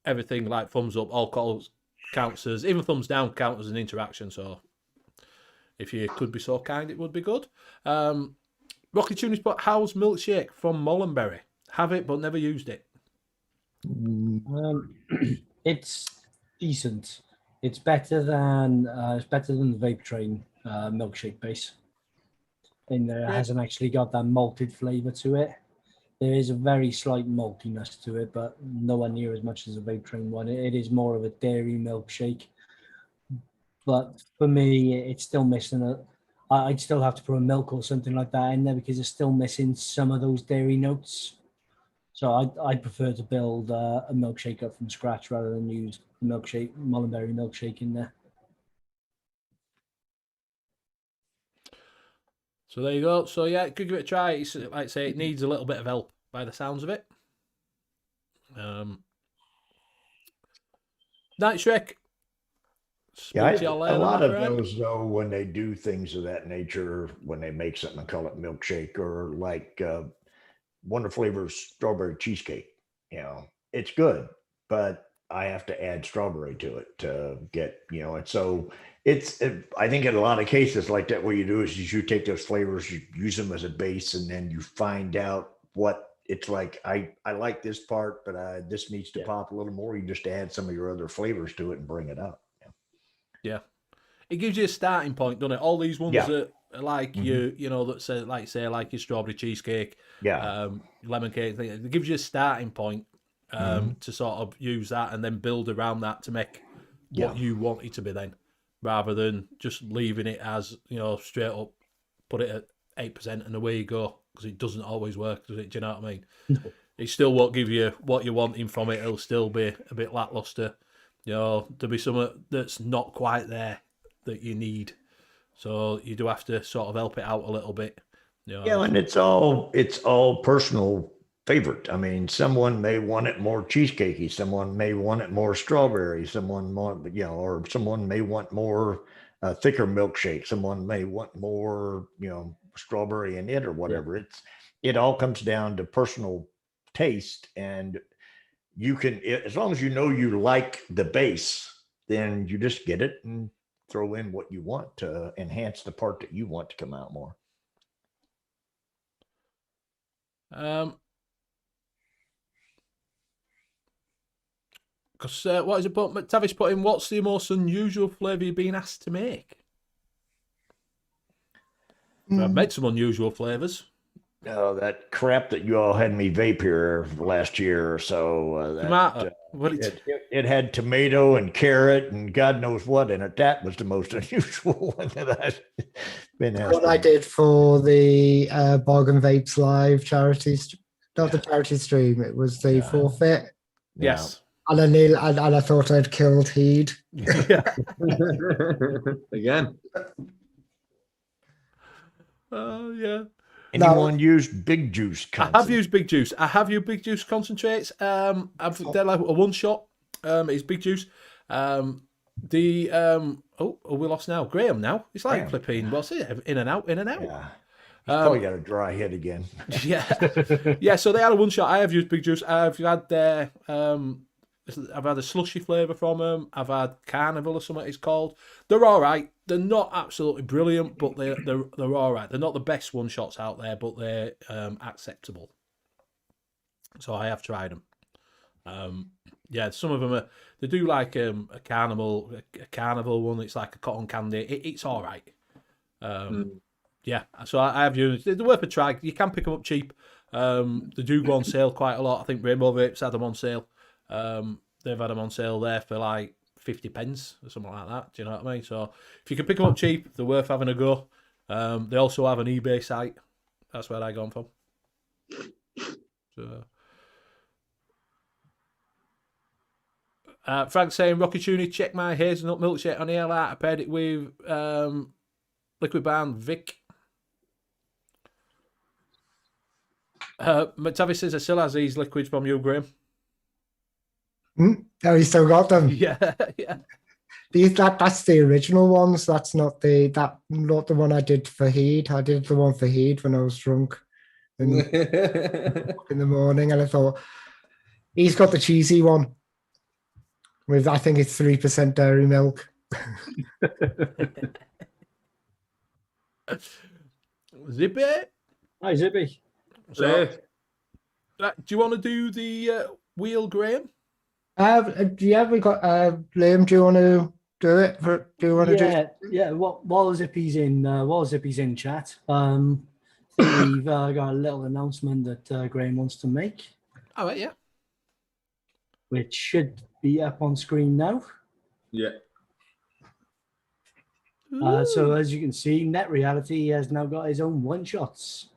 everything like thumbs up, all calls. Counts as, even thumbs down count as an interaction, so if you could be so kind, it would be good. Rocky Tunis put How's milkshake from Mullenberry. Have it, but never used it. It's decent. It's better than the Vape Train milkshake base. In there, it hasn't actually got that malted flavour to it. There is a very slight maltiness to it, but nowhere near as much as a Vape Train one. It is more of a dairy milkshake. But for me, it's still missing I'd still have to put a milk or something like that in there because it's still missing some of those dairy notes. So I'd prefer to build a milkshake up from scratch rather than use Mullenberry milkshake in there. So there you go. So yeah, could give it a try. It's, like I say, it needs a little bit of help by the sounds of it. Night Shrek. Yeah, a lot of those though, when they do things of that nature, when they make something and call it milkshake, or like Wonder Flavors strawberry cheesecake, it's good, but I have to add strawberry to it to get, and so I think in a lot of cases like that, what you do is you take those flavors, you use them as a base, and then you find out what it's like. I like this part, but this needs to pop a little more. You just add some of your other flavors to it and bring it up. Yeah, it gives you a starting point, doesn't it? All these ones that are like that say like your strawberry cheesecake, lemon cake thing. It gives you a starting point to sort of use that and then build around that to make what you want it to be then, rather than just leaving it as straight up, put it at 8% and away you go, because it doesn't always work, does it? Do you know what I mean? It still won't give you what you're wanting from it. It'll still be a bit lackluster. There'll be something that's not quite there that you need. So you do have to sort of help it out a little bit. Yeah, and it's all personal favorite. I mean, someone may want it more cheesecakey, someone may want it more strawberry, someone more, or someone may want more thicker milkshake, someone may want more, strawberry in it or whatever. It all comes down to personal taste, and you can, as long as you like the base, then you just get it and throw in what you want to enhance the part that you want to come out more. Because what is it? McTavish put in, what's the most unusual flavour you've been asked to make? I've made some unusual flavours. Oh, that crap that you all had me vape here last year or so. Tomato. It had tomato and carrot and God knows what in it. That was the most unusual one that I've been asked. What I did for the Bargain Vapes Live charities not the charity stream. It was the forfeit. Yes. And I thought I'd killed Heed. Yeah. Again. Oh, yeah. Anyone use Big Juice? I have used Big Juice. I have used Big Juice concentrates. I've done like a one shot. It's Big Juice. We lost now. Graham now. It's like flipping. What's it? In and out. Yeah. He's probably got a dry head again. Yeah. So they had a one shot. I have used Big Juice. I've had I've had a slushy flavour from them. I've had Carnival or something it's called. They're all right. They're not absolutely brilliant, but they're all right. They're not the best one shots out there, but they're acceptable. So I have tried them. Some of them they do like a carnival one. It's like a cotton candy. It's all right. Yeah. So I have used. They're worth a try. You can pick them up cheap. They do go on sale quite a lot. I think Rainbow Vapes had them on sale. They've had them on sale there for like 50 pence or something like that. Do you know what I mean? So if you can pick them up cheap, they're worth having a go. They also have an eBay site. That's where I got them from. So, Frank saying, Rocky Tuni, check my hazelnut milkshake on here. I paired it with Liquid Band Vic. Tavis says I still has these liquids from you, Graham. Oh, you still got them? Yeah. That's the original ones. That's not the one I did for Heed. I did the one for Heed when I was drunk in the morning, and I thought he's got the cheesy one with I think it's 3% dairy milk. Zippy. Hi, Zippy. So, do you want to do the wheel, Graham? We got Liam. Do you want to do it? Do you want to do it? Yeah. While Zippy's in chat, I think we've got a little announcement that Graham wants to make. All right, yeah. Which should be up on screen now. Yeah. So as you can see, Net Reality has now got his own one shots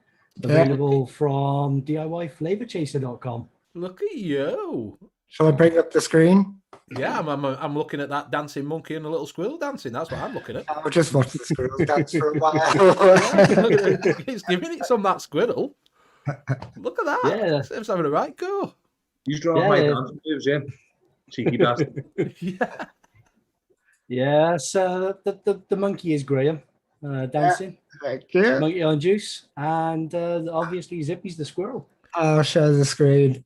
available from DIYFlavorchaser.com. Look at you. Shall I bring up the screen? Yeah, I'm looking at that dancing monkey and a little squirrel dancing. That's what I'm looking at. I'll just watch the squirrel dance for a while. He's giving it some that squirrel. Look at that. Yeah. It's having a right go. He's drawing my dance moves, yeah. Cheeky bastard. Yeah. Yeah, so the monkey is Graham dancing. Thank you. Monkey on juice. And obviously Zippy's the squirrel. I'll show the screen.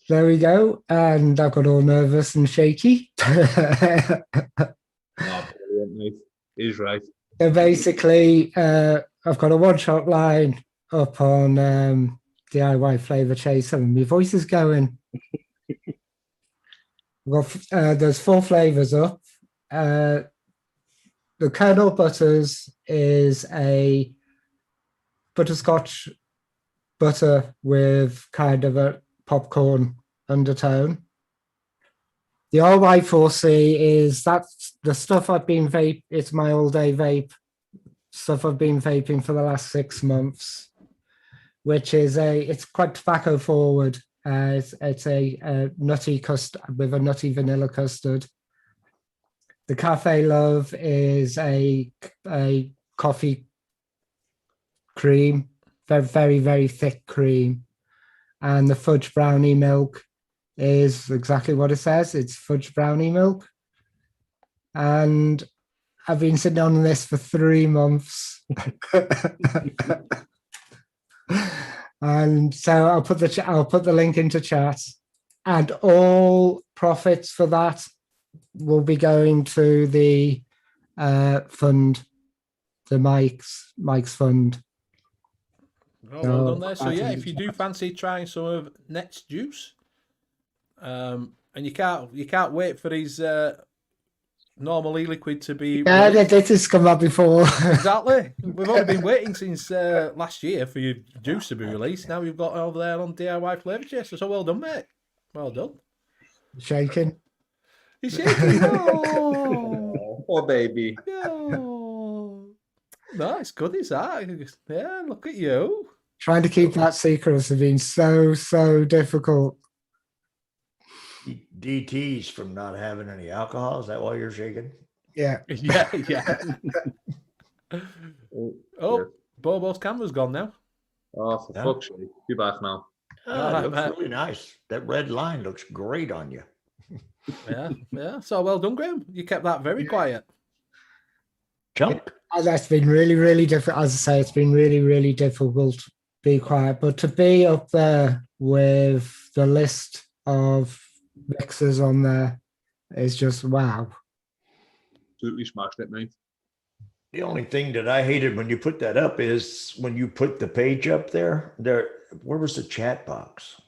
There we go. And I got all nervous and shaky. Brilliant, mate. He's right. So basically, I've got a one-shot line up on DIY Flavor Chaser, and my voice is going. There's 4 flavors up. The Colonel Butters is a butterscotch butter with kind of a popcorn undertone. The RY4C is that's the stuff I've been vape. It's my all-day vape stuff I've been vaping for the last 6 months, which is it's quite tobacco forward. It's a nutty custard with a nutty vanilla custard. The Cafe Love is a coffee cream, very, very, very thick cream. And the fudge brownie milk is exactly what it says. It's fudge brownie milk. And I've been sitting on this for 3 months. And so I'll put the link into chat, and all profits for that will be going to the fund, the Mike's fund. Oh, well done there. So yeah, if you do fancy trying some of Net's juice, and you can't wait for his normal e-liquid to be this has come up before. Exactly. We've only been waiting since last year for your juice to be released. Now you've got it over there on DIY Flavor Chaser. So well done, mate. Well done. Shaking. He's shaking. Oh, Oh, baby. no. No, it's good, is that? Yeah, look at you. Trying to keep that secret has been so difficult. DTs from not having any alcohol. Is that why you're shaking? Yeah. Yeah, yeah. Oh, Oh, yeah. Bobo's camera's gone now. Oh, for Yeah. fuck's sake. Be back now. Oh, All right, it looks mate. really nice. That red line looks great on you. Yeah, yeah. So well done, Graham. You kept that very quiet. Chunk. That's been really difficult. As I say, it's been really difficult to be quiet. But to be up there with the list of mixers on there is just wow. Absolutely smashed it, mate. The only thing that I hated when you put that up is when you put the page up there, where was the chat box?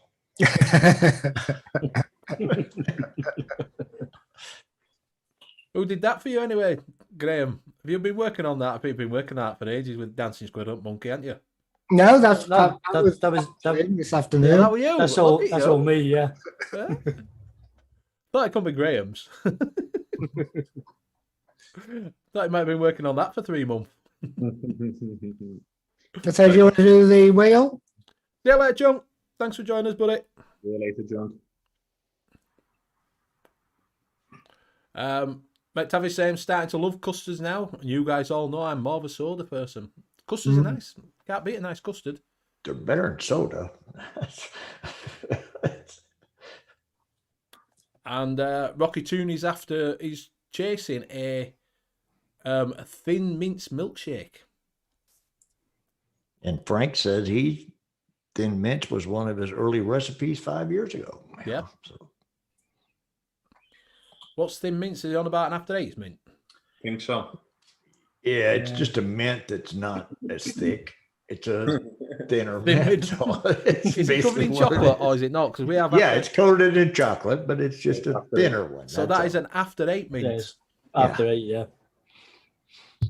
Who did that for you anyway, Graham? Have you been working on that? Have you been working on that for ages with Dancing Squid Up Monkey, haven't you? No, that was this afternoon. Yeah, that were you. that's Look all. at That's you. all me. Yeah. Yeah. Thought it could be Graham's. Thought he might have been working on that for 3 months. So do you want to do the wheel? See you later, John. Thanks for joining us, buddy. See you later, John. McTavish saying I'm starting to love custards now. And you guys all know I'm more of a soda person. Custards are nice. Can't beat a nice custard. They're better than soda. And Rocky Tooney's he's chasing a thin mince milkshake. And Frank says thin mince was one of his early recipes 5 years ago. Yeah. So What's thin mince? Is he on about an after eight mint? Think so. yeah, it's just a mint that's not as thick. It's a thinner Thin mint. It's Is it covered basically in what chocolate it or is it not? Because we have is. Yeah, after- it's coated in chocolate, but it's just a thinner one. so that's that is all. an after eight mint. Yes. After 8, yeah.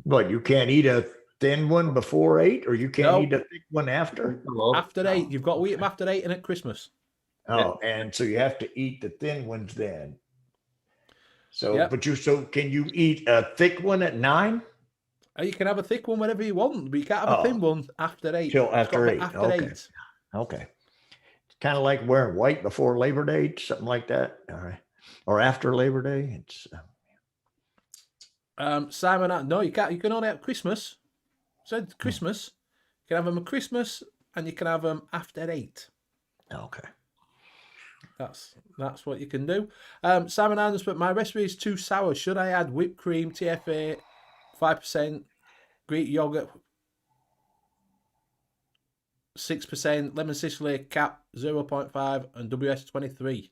But you can't eat a thin one before 8, or you can't No. eat a thick one after. After 8, you've got to eat them after 8 and at Christmas. Oh, and so you have to eat the thin ones then. So, Yep. but can you eat a thick one at 9? You can have a thick one whenever you want, but you can't have a thin one after 8. Till It's got after to be 8, After okay. 8. Okay. It's kind of like wearing white before Labor Day, something like that. All right. Or after Labor Day. It's Simon, no, you can't. You can only have Christmas. Said Christmas. You can have them at Christmas and you can have them after 8. okay. That's what you can do. Simon Adams, but my recipe is too sour. Should I add whipped cream, TFA, 5%, Greek yogurt, 6%, lemon Sicily, cap 0.5, and WS23?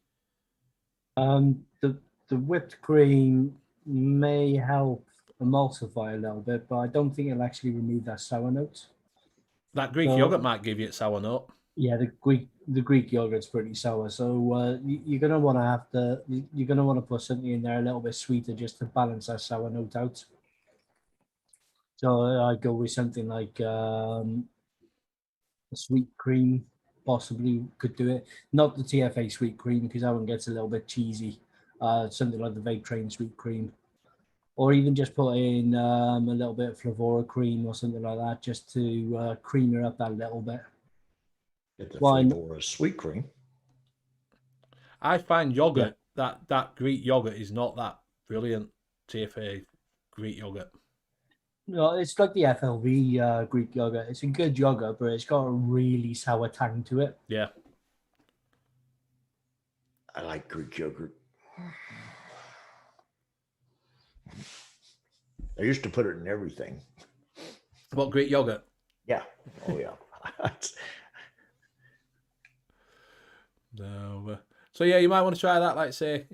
The whipped cream may help emulsify a little bit, but I don't think it'll actually remove that sour note. That Greek So- yogurt might give you a sour note. Yeah, the Greek yogurt's pretty sour, so you're gonna want to put something in there a little bit sweeter just to balance that sour note out. So I'd go with something like a sweet cream, possibly could do it. Not the TFA sweet cream because that one gets a little bit cheesy. Something like the Vape Train sweet cream, or even just put in a little bit of Flavora cream or something like that, just to cream it up that little bit. Get the Why- flavor of sweet cream. I find yogurt, that Greek yogurt is not that brilliant, TFA Greek yogurt. No, it's like the FLV Greek yogurt. It's a good yogurt, but it's got a really sour tang to it. Yeah. I like Greek yogurt. I used to put it in everything. What Greek yogurt? Yeah. Oh, yeah. No. So yeah, you might want to try that. Like saying,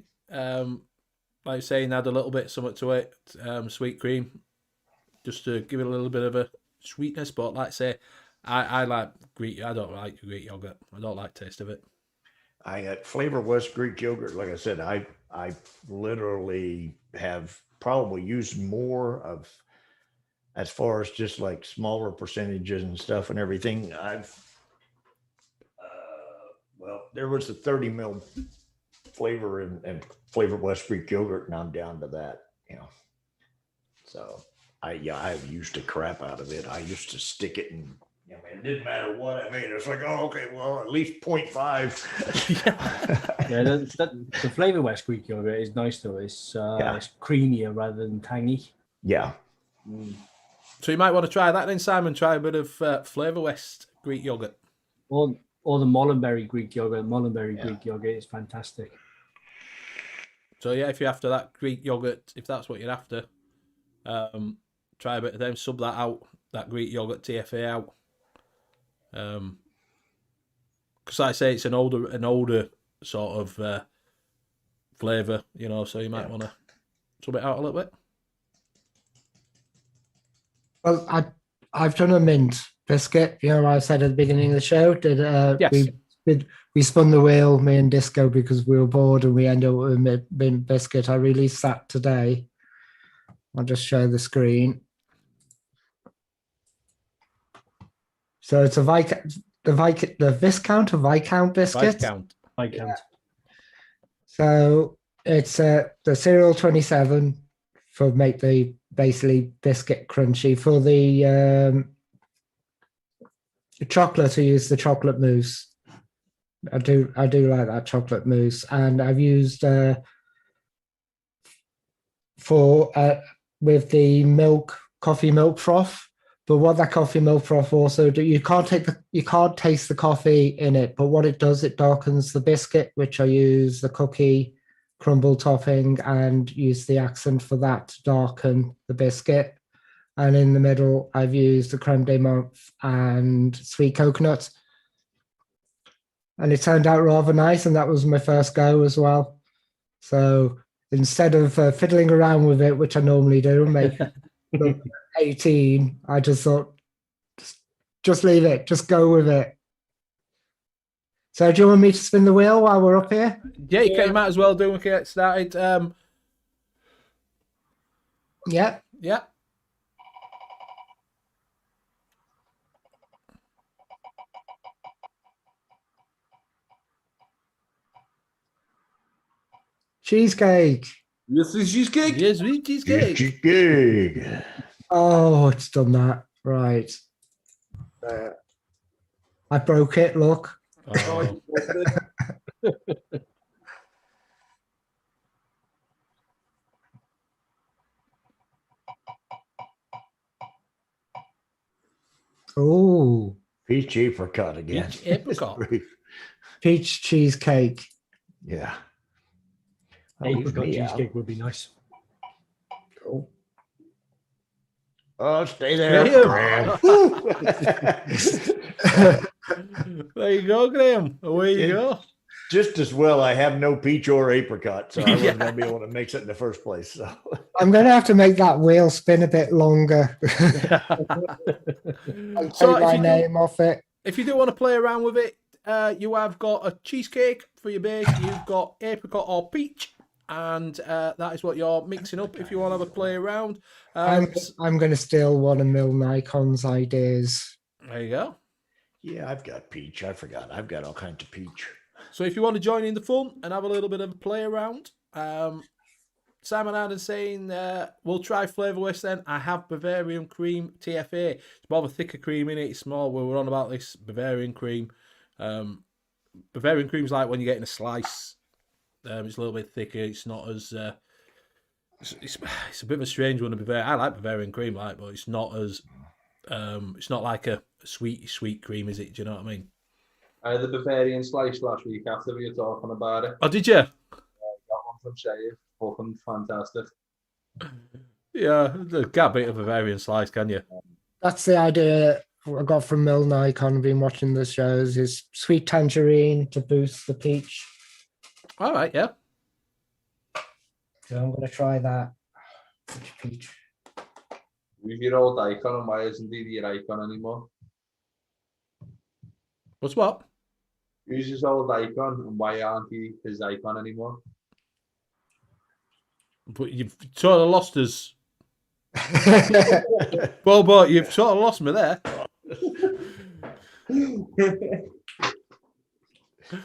add a little bit something to it, sweet cream, just to give it a little bit of a sweetness. But like say, I like Greek. I don't like Greek yogurt. I don't like the taste of it. I got Flavor West Greek yogurt. Like I said, I literally have probably used more of, as far as just like smaller percentages and stuff and everything. Well, there was a 30 mil flavor and Flavor West Greek yogurt, and I'm down to that, So I used the crap out of it. I used to stick it in. I mean, it didn't matter what I made. It's like, oh, okay, well, at least 0.5. Yeah, the Flavor West Greek yogurt is nice though. It's it's creamier rather than tangy. Yeah. So you might want to try that then, Simon. Try a bit of Flavor West Greek yogurt. Or the Mullenberry Greek yogurt. Greek yogurt is fantastic. So yeah, if you're after that Greek yogurt, if that's what you're after, try a bit of them. Sub that out, that Greek yogurt TFA out. Because like I say, it's an older sort of flavour, you know. So you might want to sub it out a little bit. Well, I've done a mint biscuit. You know, I said at the beginning of the show, Yes. we spun the wheel, me and Disco, because we were bored and we ended up with a mint biscuit. I released that today. I'll just show the screen. So it's the Viscount or Viscount biscuit. Viscount. Viscount. So it's the cereal 27 for make the basically biscuit crunchy. For the chocolate, I use the chocolate mousse. I do like that chocolate mousse, and I've used with the coffee milk froth. But what that coffee milk froth also do, you can't taste the coffee in it, but what it does, it darkens the biscuit, which I use the cookie crumble topping and use the accent for that to darken the biscuit. And in the middle, I've used the creme de menthe and sweet coconut. And it turned out rather nice, and that was my first go as well. So instead of fiddling around with it, which I normally do, and make 18, I just thought, just leave it, just go with it. So do you want me to spin the wheel while we're up here? Yeah, you might as well do. We can get started. Yeah. Yeah. Cheesecake. This is cheesecake. Yes, we cheesecake. Cheesecake. Oh, it's done that. Right. I broke it, look. Oh. Oh, Peach apricot again. Peach apricot. peach cheesecake. Yeah. Apricot cheesecake would be nice. Cool. Oh, stay there, Graham. Graham. There you go, Graham. Away you go. Just as well, I have no peach or apricot, so I wasn't going to be able to mix it in the first place. So I'm going to have to make that wheel spin a bit longer. I'll So take my name off it. If you do want to play around with it, you have got a cheesecake for your base. You've got apricot or peach, and that is what you're mixing up. If you want to have a play around, I'm going to steal one of Mil Nikon's ideas. there you go. yeah, I've got peach. I forgot. I've got all kinds of peach. So if you want to join in the fun and have a little bit of a play around, Simon Arden saying, we'll try Flavor West then. I have Bavarian cream TFA. It's more of a thicker cream in it. It's more, we were on about this Bavarian cream. Bavarian cream's like when you're getting a slice. It's a little bit thicker. It's not as... it's a bit of a strange one to Bavarian. I like Bavarian cream, but it's not as... it's not like a sweet cream, is it? Do you know what I mean? I had the Bavarian slice last week after we were talking about it. Oh, did you? I got one from Shave. Fucking fantastic. Yeah, you can't beat a Bavarian slice, can you? That's the idea I got from Mil Nikon. I've been watching the shows. Is sweet tangerine to boost the peach. All right, yeah. So I'm going to try that. Peach. Use your old icon, and why isn't he your icon anymore? What's what? Use his old icon, and why aren't he his icon anymore? But you've sort of lost us. Well, but you've sort of lost me there.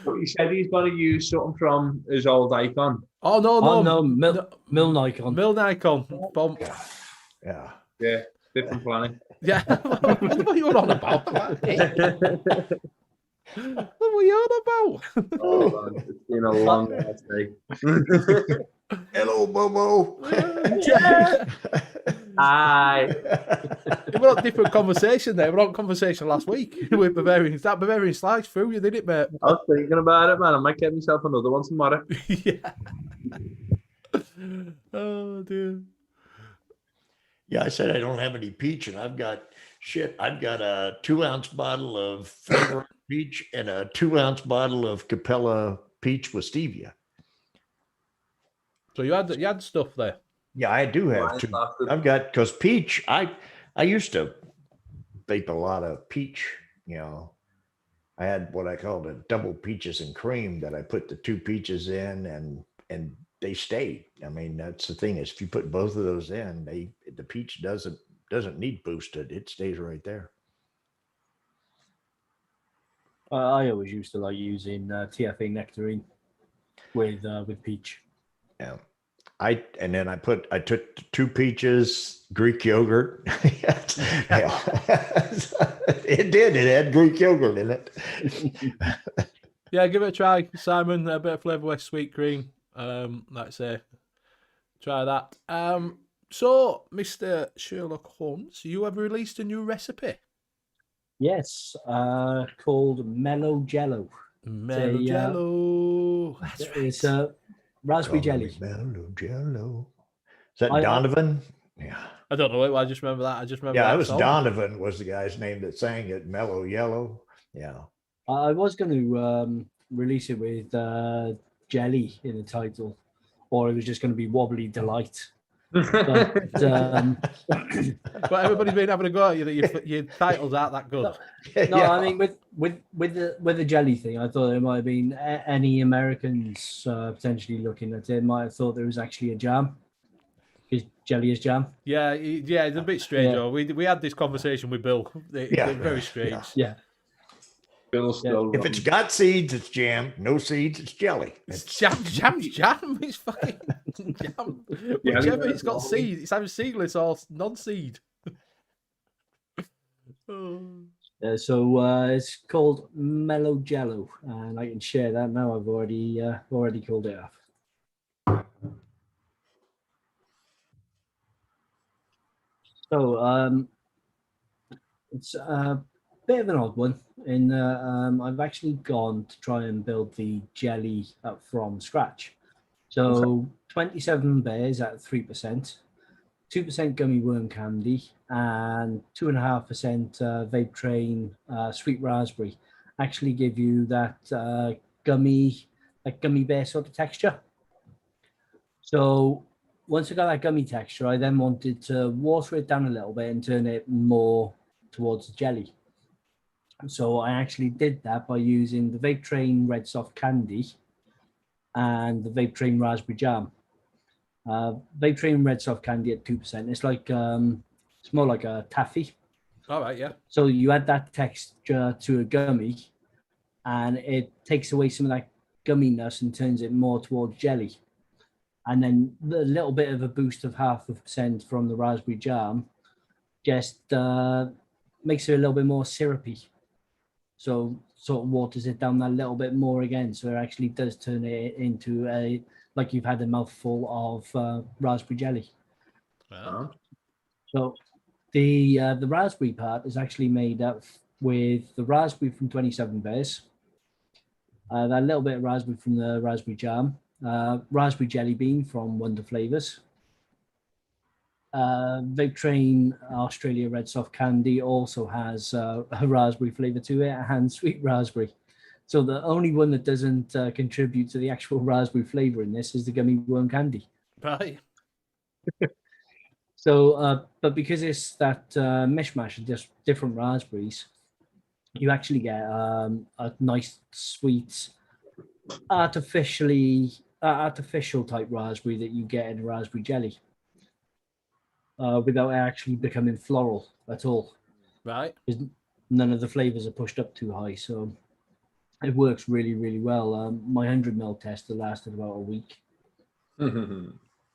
But he said he's going to use something from his old icon. Oh, no. Mil Nikon. Mil Nikon. Yeah. Yeah, different planet. Yeah, what were you on about? What were you on about? Oh, man, it's been a long last day. Hello, Momo. Yeah. Hi. We're on different conversation there. We're on conversation last week with Bavarian. That Bavarian slice through you, did it, mate? I was thinking about it, man. I might get myself another one tomorrow. Yeah. Oh dear. Yeah, I said I don't have any peach, and I've got a 2-ounce bottle of flavor peach and a 2-ounce bottle of Capella peach with stevia. So you had stuff there. Yeah, I do have Mine's two. lasted. I've got because peach. I used to vape a lot of peach. You know, I had what I called a double peaches and cream that I put the 2 peaches in, and they stayed. I mean, that's the thing is if you put both of those in, the peach doesn't need boosted. It stays right there. I always used to like using TFA nectarine with peach. Yeah. I took the 2 peaches, Greek yogurt. Yeah. It did. It had Greek yogurt in it. Yeah, give it a try, Simon. A bit of Flavor West sweet cream. Like I say, try that. So, Mr. Sherlock Holmes, you have released a new recipe. Yes, called Mellow Jello. Mellow Jello. That's right. It's raspberry jelly. Mellow Jello. Is that I- Donovan? Yeah. I don't know. I just remember that. I just remember Yeah, that it was song. Donovan was the guy's name that sang it. Mellow Yellow. Yeah. I was going to release it with jelly in the title, or it was just going to be Wobbly Delight. But But everybody's been having a go at you that your titles aren't that good. no, Yeah. I mean with the jelly thing, I thought it might have been any Americans potentially looking at it might have thought there was actually a jam, because jelly is jam. Yeah, it's a bit strange. Yeah. Though. We had this conversation with Bill. Yeah. It's very strange. Yeah, Bill's still If it's got seeds, it's jam. No seeds, it's jelly. It's jam. It's fucking jam. Whichever it's got seed, it's either seedless or non-seed. Oh. so it's called Mellow Jello, and I can share that now. I've already called it off. So it's a bit of an odd one. I've actually gone to try and build the jelly up from scratch. So 27 bears at 3%, 2% gummy worm candy, and 2.5% vape train sweet raspberry actually give you that gummy bear sort of texture. So once I got that gummy texture, I then wanted to water it down a little bit and turn it more towards jelly. So I actually did that by using the Vape Train Red Soft Candy and the Vape Train Raspberry Jam. Vape Train Red Soft Candy at 2%. It's like it's more like a taffy. All right, yeah. So you add that texture to a gummy, and it takes away some of that gumminess and turns it more towards jelly. And then a little bit of a boost of 0.5% from the raspberry jam just makes it a little bit more syrupy. So sort of waters it down that little bit more again. So it actually does turn it into like you've had a mouthful of raspberry jelly. Wow. So the raspberry part is actually made up with the raspberry from 27 Bears, that little bit of raspberry from the raspberry jam, raspberry jelly bean from Wonder Flavors. Vape Train Australia Red Soft Candy also has a raspberry flavor to it and sweet raspberry. So the only one that doesn't contribute to the actual raspberry flavor in this is the gummy worm candy. Right. So, but because it's that mishmash of just different raspberries, you actually get a nice, sweet, artificial type raspberry that you get in a raspberry jelly, without it actually becoming floral at all. Right. Because none of the flavors are pushed up too high, so it works really, really well. My 100ml tester lasted about a week.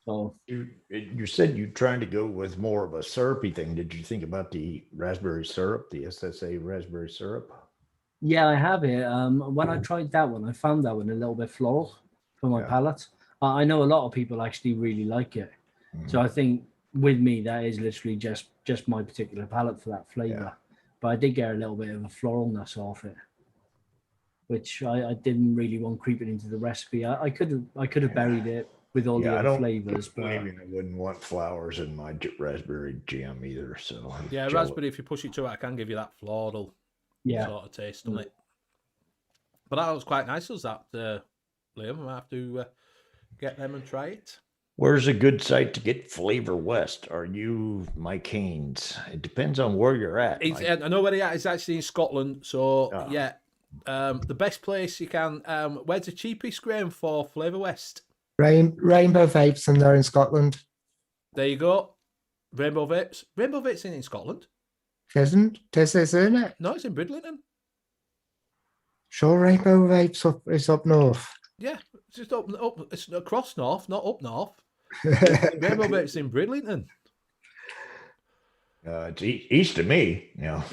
So You said you're trying to go with more of a syrupy thing. Did you think about the raspberry syrup, the SSA raspberry syrup? yeah, I have it. When I tried that one, I found that one a little bit floral for my Yeah. palate. I know a lot of people actually really like it. So I think with me, that is literally just my particular palate for that flavor. But I did get a little bit of a floralness off it, which I didn't really want creeping into the recipe. I could have buried it with all the I other don't flavors, but blame you. I wouldn't want flowers in my raspberry jam either. So Yeah, raspberry, if you push it to it, I can give you that floral yeah, sort of taste on it. But that was quite nice, was that, Liam? I might have to get them and try it. Where's a good site to get Flavor West? Are you Mike Haynes? It depends on where you're at. I know where he is. It's actually in Scotland. So, Ah. yeah. The best place you can... where's the cheapest, Graham, for Flavor West? Rainbow Vapes, and they're in Scotland. There you go. Rainbow Vapes. Rainbow Vapes in Scotland? Isn't it? No, it's in Bridlington. Sure, Rainbow Vapes is up north. Yeah, it's just up. It's across north, not up north. Rainbow Vapes in Bridlington. It's east of me, you know.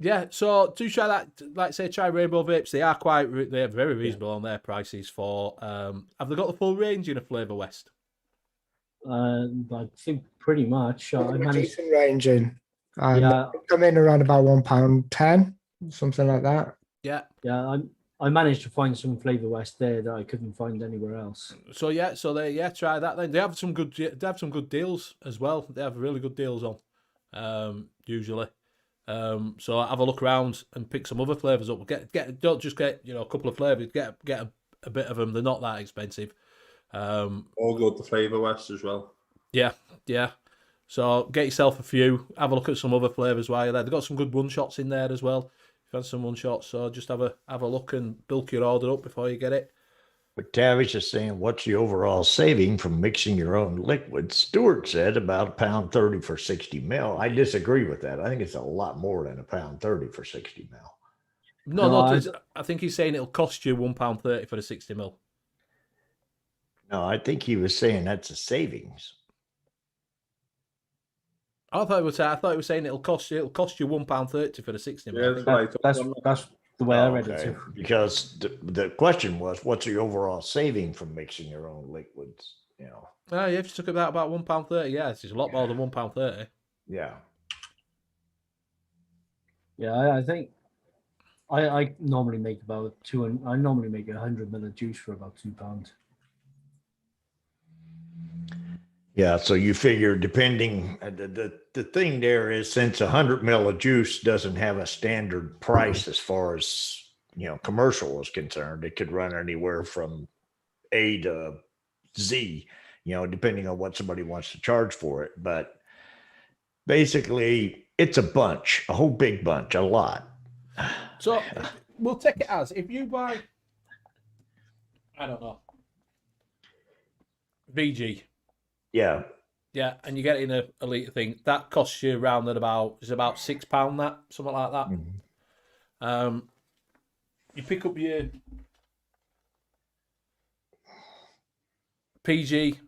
Yeah, so do try that. Like say, try Rainbow Vapes. They're very reasonable on their prices. For have they got the full range in a Flavor West? I think pretty much. I managed. Decent ranging. Yeah. Come in around about £1.10, something like that. Yeah. I managed to find some Flavor West there that I couldn't find anywhere else. So try that then. They have some good deals as well. They have really good deals on, usually. So have a look around and pick some other flavors up. Don't just get a couple of flavors. Get a bit of them. They're not that expensive. All good to Flavor West as well. Yeah. So get yourself a few. Have a look at some other flavors while you're there. They've got some good one shots in there as well. If you want some one shots, so just have a look and bulk your order up before you get it. But Tavish is saying, what's the overall saving from mixing your own liquid? Stuart said about £1.30 for 60 mil. I disagree with that. I think it's a lot more than £1.30 for 60 mil. No, I think he's saying it'll cost you £1.30 for the 60 mil. No, I think he was saying that's a savings. I thought he was saying it'll cost you £1.30 for the 60 mil. Yeah, That's the way I read it too. Because the question was, what's the overall saving from mixing your own liquids? You know. Oh, you have to talk about £1.30. Yeah, it's a lot more than £1.30. Yeah. Yeah, I think I normally make about I normally make 100 ml of juice for about £2. Yeah, so you figure depending, the thing there is, since 100 mil of juice doesn't have a standard price as far as, commercial is concerned, it could run anywhere from A to Z, depending on what somebody wants to charge for it. But basically, it's a whole big bunch, a lot. So we'll take it as, if you buy, I don't know, VG. Yeah. Yeah, and you get it in a litre thing, that costs you around about £6, that, something like that. Mm-hmm. You pick up your PG,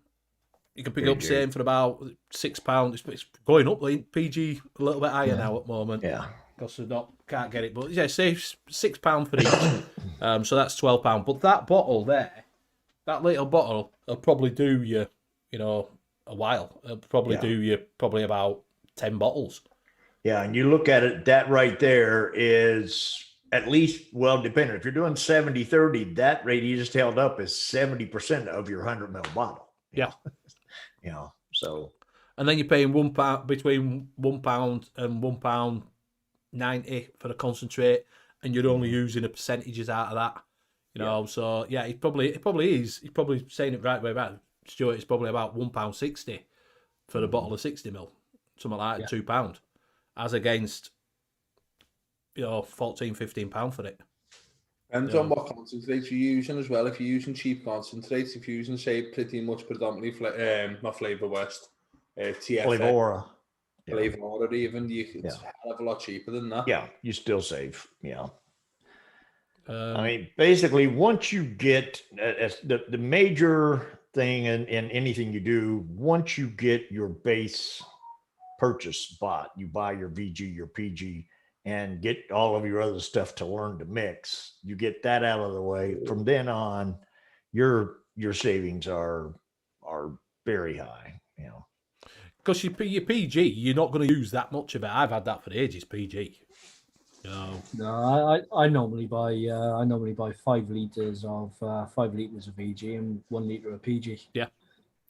you can pick up same for about £6. It's going up, PG a little bit higher now at the moment. Yeah. Because they can't get it. But yeah, say £6 for each. So that's £12. But that bottle there, that little bottle, will probably do you, a while. It'll probably do you about 10 bottles. Yeah, and you look at it, that right there is at least, well, depending. If you're doing 70-30, that rate you just held up is 70% of your 100 ml bottle. Yeah. So. And then you're paying £1 between £1 and £1.90 for the concentrate, and you're only using the percentages out of that. So yeah, it probably is. He's probably saying it right way around. Stuart, it's probably about £1.60 for a bottle of 60 ml, something like that, £2, as against £14-15 for it. Depends on what concentrates you're using as well. If you're using cheap concentrates, if you're using, say, pretty much predominantly not Flavor West, TFA, Flavor even, it's a hell of a lot cheaper than that. Yeah, you still save, I mean, basically, once you get the major thing in anything you do, once you get your base purchase bought, you buy your VG, your PG, and get all of your other stuff to learn to mix. You get that out of the way. From then on, your savings are very high. You know, Because your PG, you're not going to use that much of it. I've had that for ages, PG. No, I normally buy 5 liters of 5 liters of VG and 1 liter of PG. Yeah.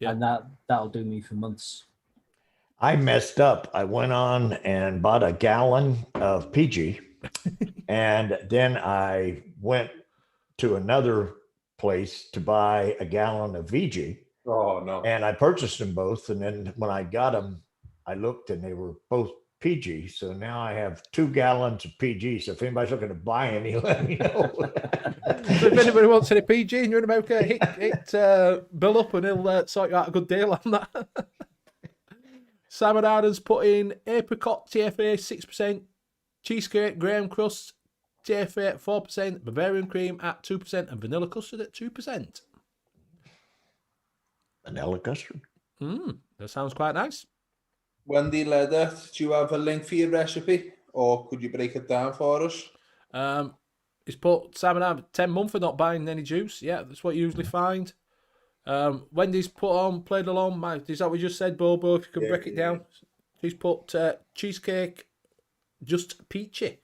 And that'll do me for months. I messed up. I went on and bought a gallon of PG, and then I went to another place to buy a gallon of VG. Oh no! And I purchased them both, and then when I got them, I looked and they were both PG. So now I have 2 gallons of PG. So if anybody's looking to buy any, let me know. So if anybody wants any PG and you're in America, hit Bill up and he'll sort you out a good deal on that. Simon Arden's put in apricot TFA 6%, cheesecake graham crust TFA at 4%, Bavarian cream at 2%, and vanilla custard at 2%. Vanilla custard. That sounds quite nice. Wendy Leather, do you have a link for your recipe, or could you break it down for us? He's put Simon Arden 10 months for not buying any juice. Yeah, that's what you usually find. Wendy's put on played along. Mike, is that what you just said, Bobo? If you could break it down. She's put cheesecake just peachy.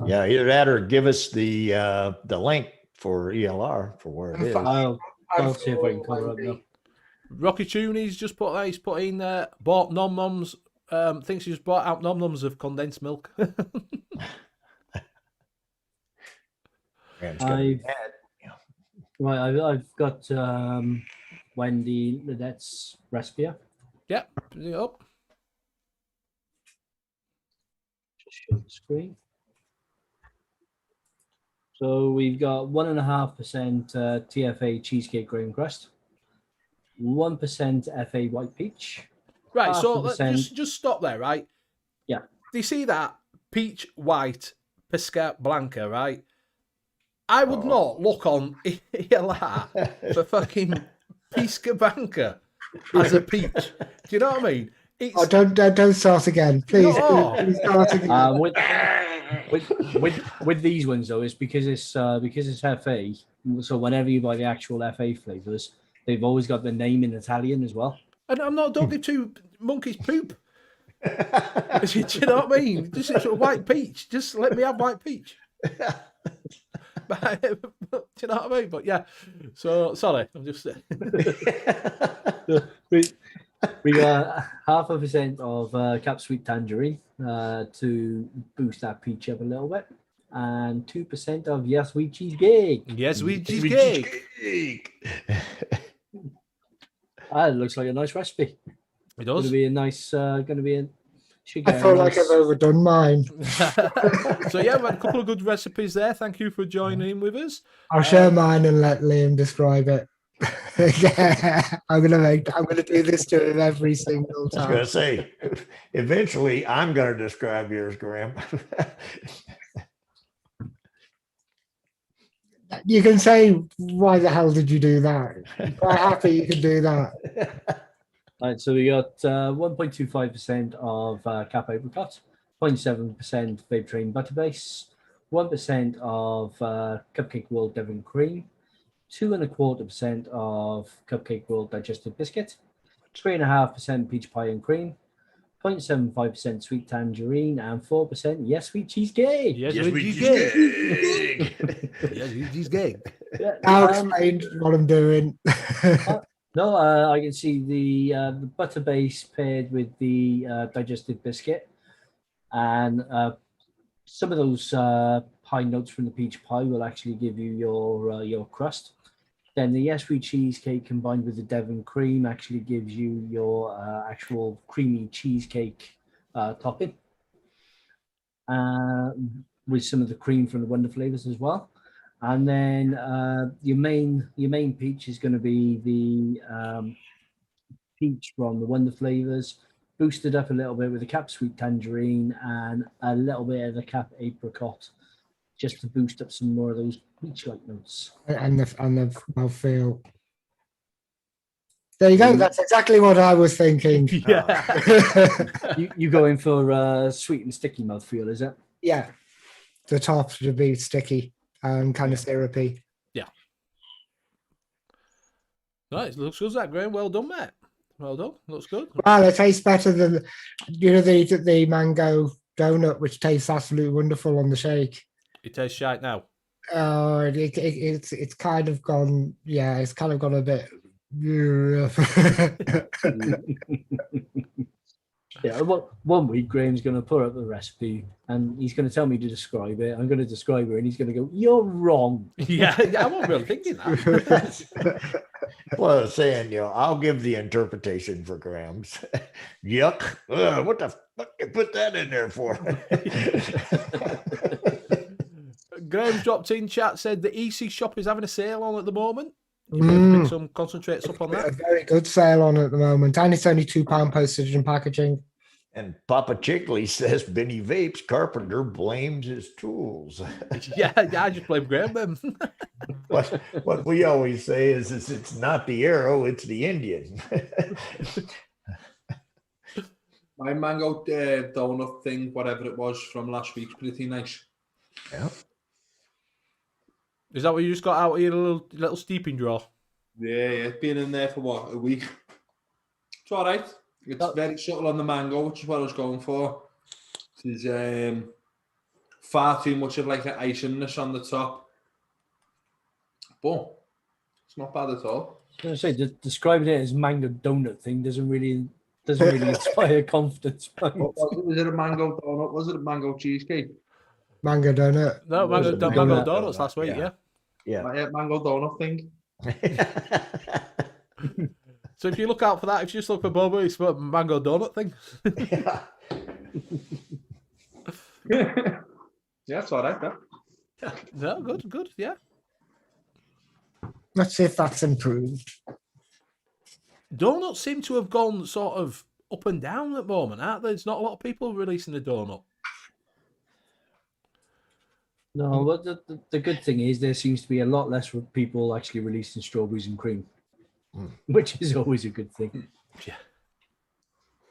Yeah, either that or give us the link for ELR for where it is. I'll see if I can cover up now. Rocky Tooney's just put that. He's put in bought nom noms. Thinks he's bought out nom noms of condensed milk. I've got Wendy Ledette's recipe. Yeah, put it up. Just show the screen. So we've got 1.5% TFA cheesecake graham crust, 1% FA white peach. Right, so let's just stop there, right? Yeah. Do you see that? Peach, white, Pesca Blanca, right? I would not look on ELR for fucking Pesca Blanca as a peach. Do you know what I mean? Oh, don't start again, please. Please start again. With these ones though, it's because it's FA. So whenever you buy the actual FA flavors, they've always got the name in Italian as well. And don't give 2 monkeys poop. Do you know what I mean? Just it's a white peach. Just let me have white peach. Do you know what I mean? But yeah. So sorry, I'm just. We got 0.5% of Cap Sweet Tangerine to boost that peach up a little bit, and 2% of Yes Sweet Cheesecake. Yes Sweet Cheesecake. It looks like a nice recipe. It does. Going to be a nice. I feel like I've overdone mine. So yeah, we had a couple of good recipes there. Thank you for joining in with us. I'll share mine and let Liam describe it. Yeah, I'm gonna do this to him every single time. I was going to say, eventually I'm going to describe yours, Graham. You can say, why the hell did you do that? I'm quite happy you can do that. Right, so we got 1.25% of Cap Apricot, 0.7% Vape Train Butterbase, 1% of Cupcake World Devon Cream, 2.25% of Cupcake World Digestive Biscuit, 3.5% Peach Pie and Cream, 0.75% Sweet Tangerine, and 4% Yes Sweet Cheesecake. Yes Sweet Cheesecake. Yes Sweet Cheesecake. Now explain what I'm doing. No, I can see the butter base paired with the digestive biscuit, and some of those pie notes from the peach pie will actually give you your crust. Then the Yes Sweet Cheesecake combined with the Devon cream actually gives you your actual creamy cheesecake topping, with some of the cream from the Wonder Flavors as well. And then your main peach is going to be the peach from the Wonder Flavors, boosted up a little bit with the Cap Sweet Tangerine and a little bit of the Cap Apricot, just to boost up some more of those peach-like notes. And the mouthfeel. There you go. That's exactly what I was thinking. Yeah. You go in for sweet and sticky mouthfeel, is it? Yeah. The top should be sticky and kind of syrupy. Right, it looks good, that Graham. Well done, mate. Well done. Looks good. Well, it tastes better than the mango donut, which tastes absolutely wonderful on the shake. It tastes shite now. Oh, it's kind of gone. Yeah, it's kind of gone a bit. Yeah, well, one week Graham's going to put up the recipe and he's going to tell me to describe it. I'm going to describe it and he's going to go, "You're wrong." Yeah, I wasn't really thinking that. Well, I was saying, I'll give the interpretation for Graham's. Yuck. Ugh, what the fuck you put that in there for? Graham's dropped in chat, said the EC shop is having a sale on at the moment. You better pick some concentrates up on A that. very good sale on at the moment, and it's only £2 postage and packaging. And Papa Chickley says Benny Vapes Carpenter blames his tools. Yeah, I just blame Graham then. What we always say is it's not the arrow, it's the Indian. My mango donut thing, whatever it was from last week, pretty nice. Yeah. Is that what you just got out of your little steeping drawer? Yeah, it's been in there for what, a week? It's all right. It's very subtle on the mango, which is what I was going for. There's far too much of like an iciness on the top, but it's not bad at all. I was going to say, describing it as mango donut thing doesn't really inspire confidence. Was it a mango donut? Was it a mango cheesecake? Mango donut. No, mango donuts last week, yeah. Yeah. Mango donut thing. So if you look out for that, if you just look for Bobo, it's a mango donut thing. Yeah, it's all right, that. No, good, yeah. Let's see if that's improved. Donuts seem to have gone sort of up and down at the moment, aren't there? There's not a lot of people releasing a donut. No, but the good thing is there seems to be a lot less people actually releasing strawberries and cream, which is always a good thing. Yeah.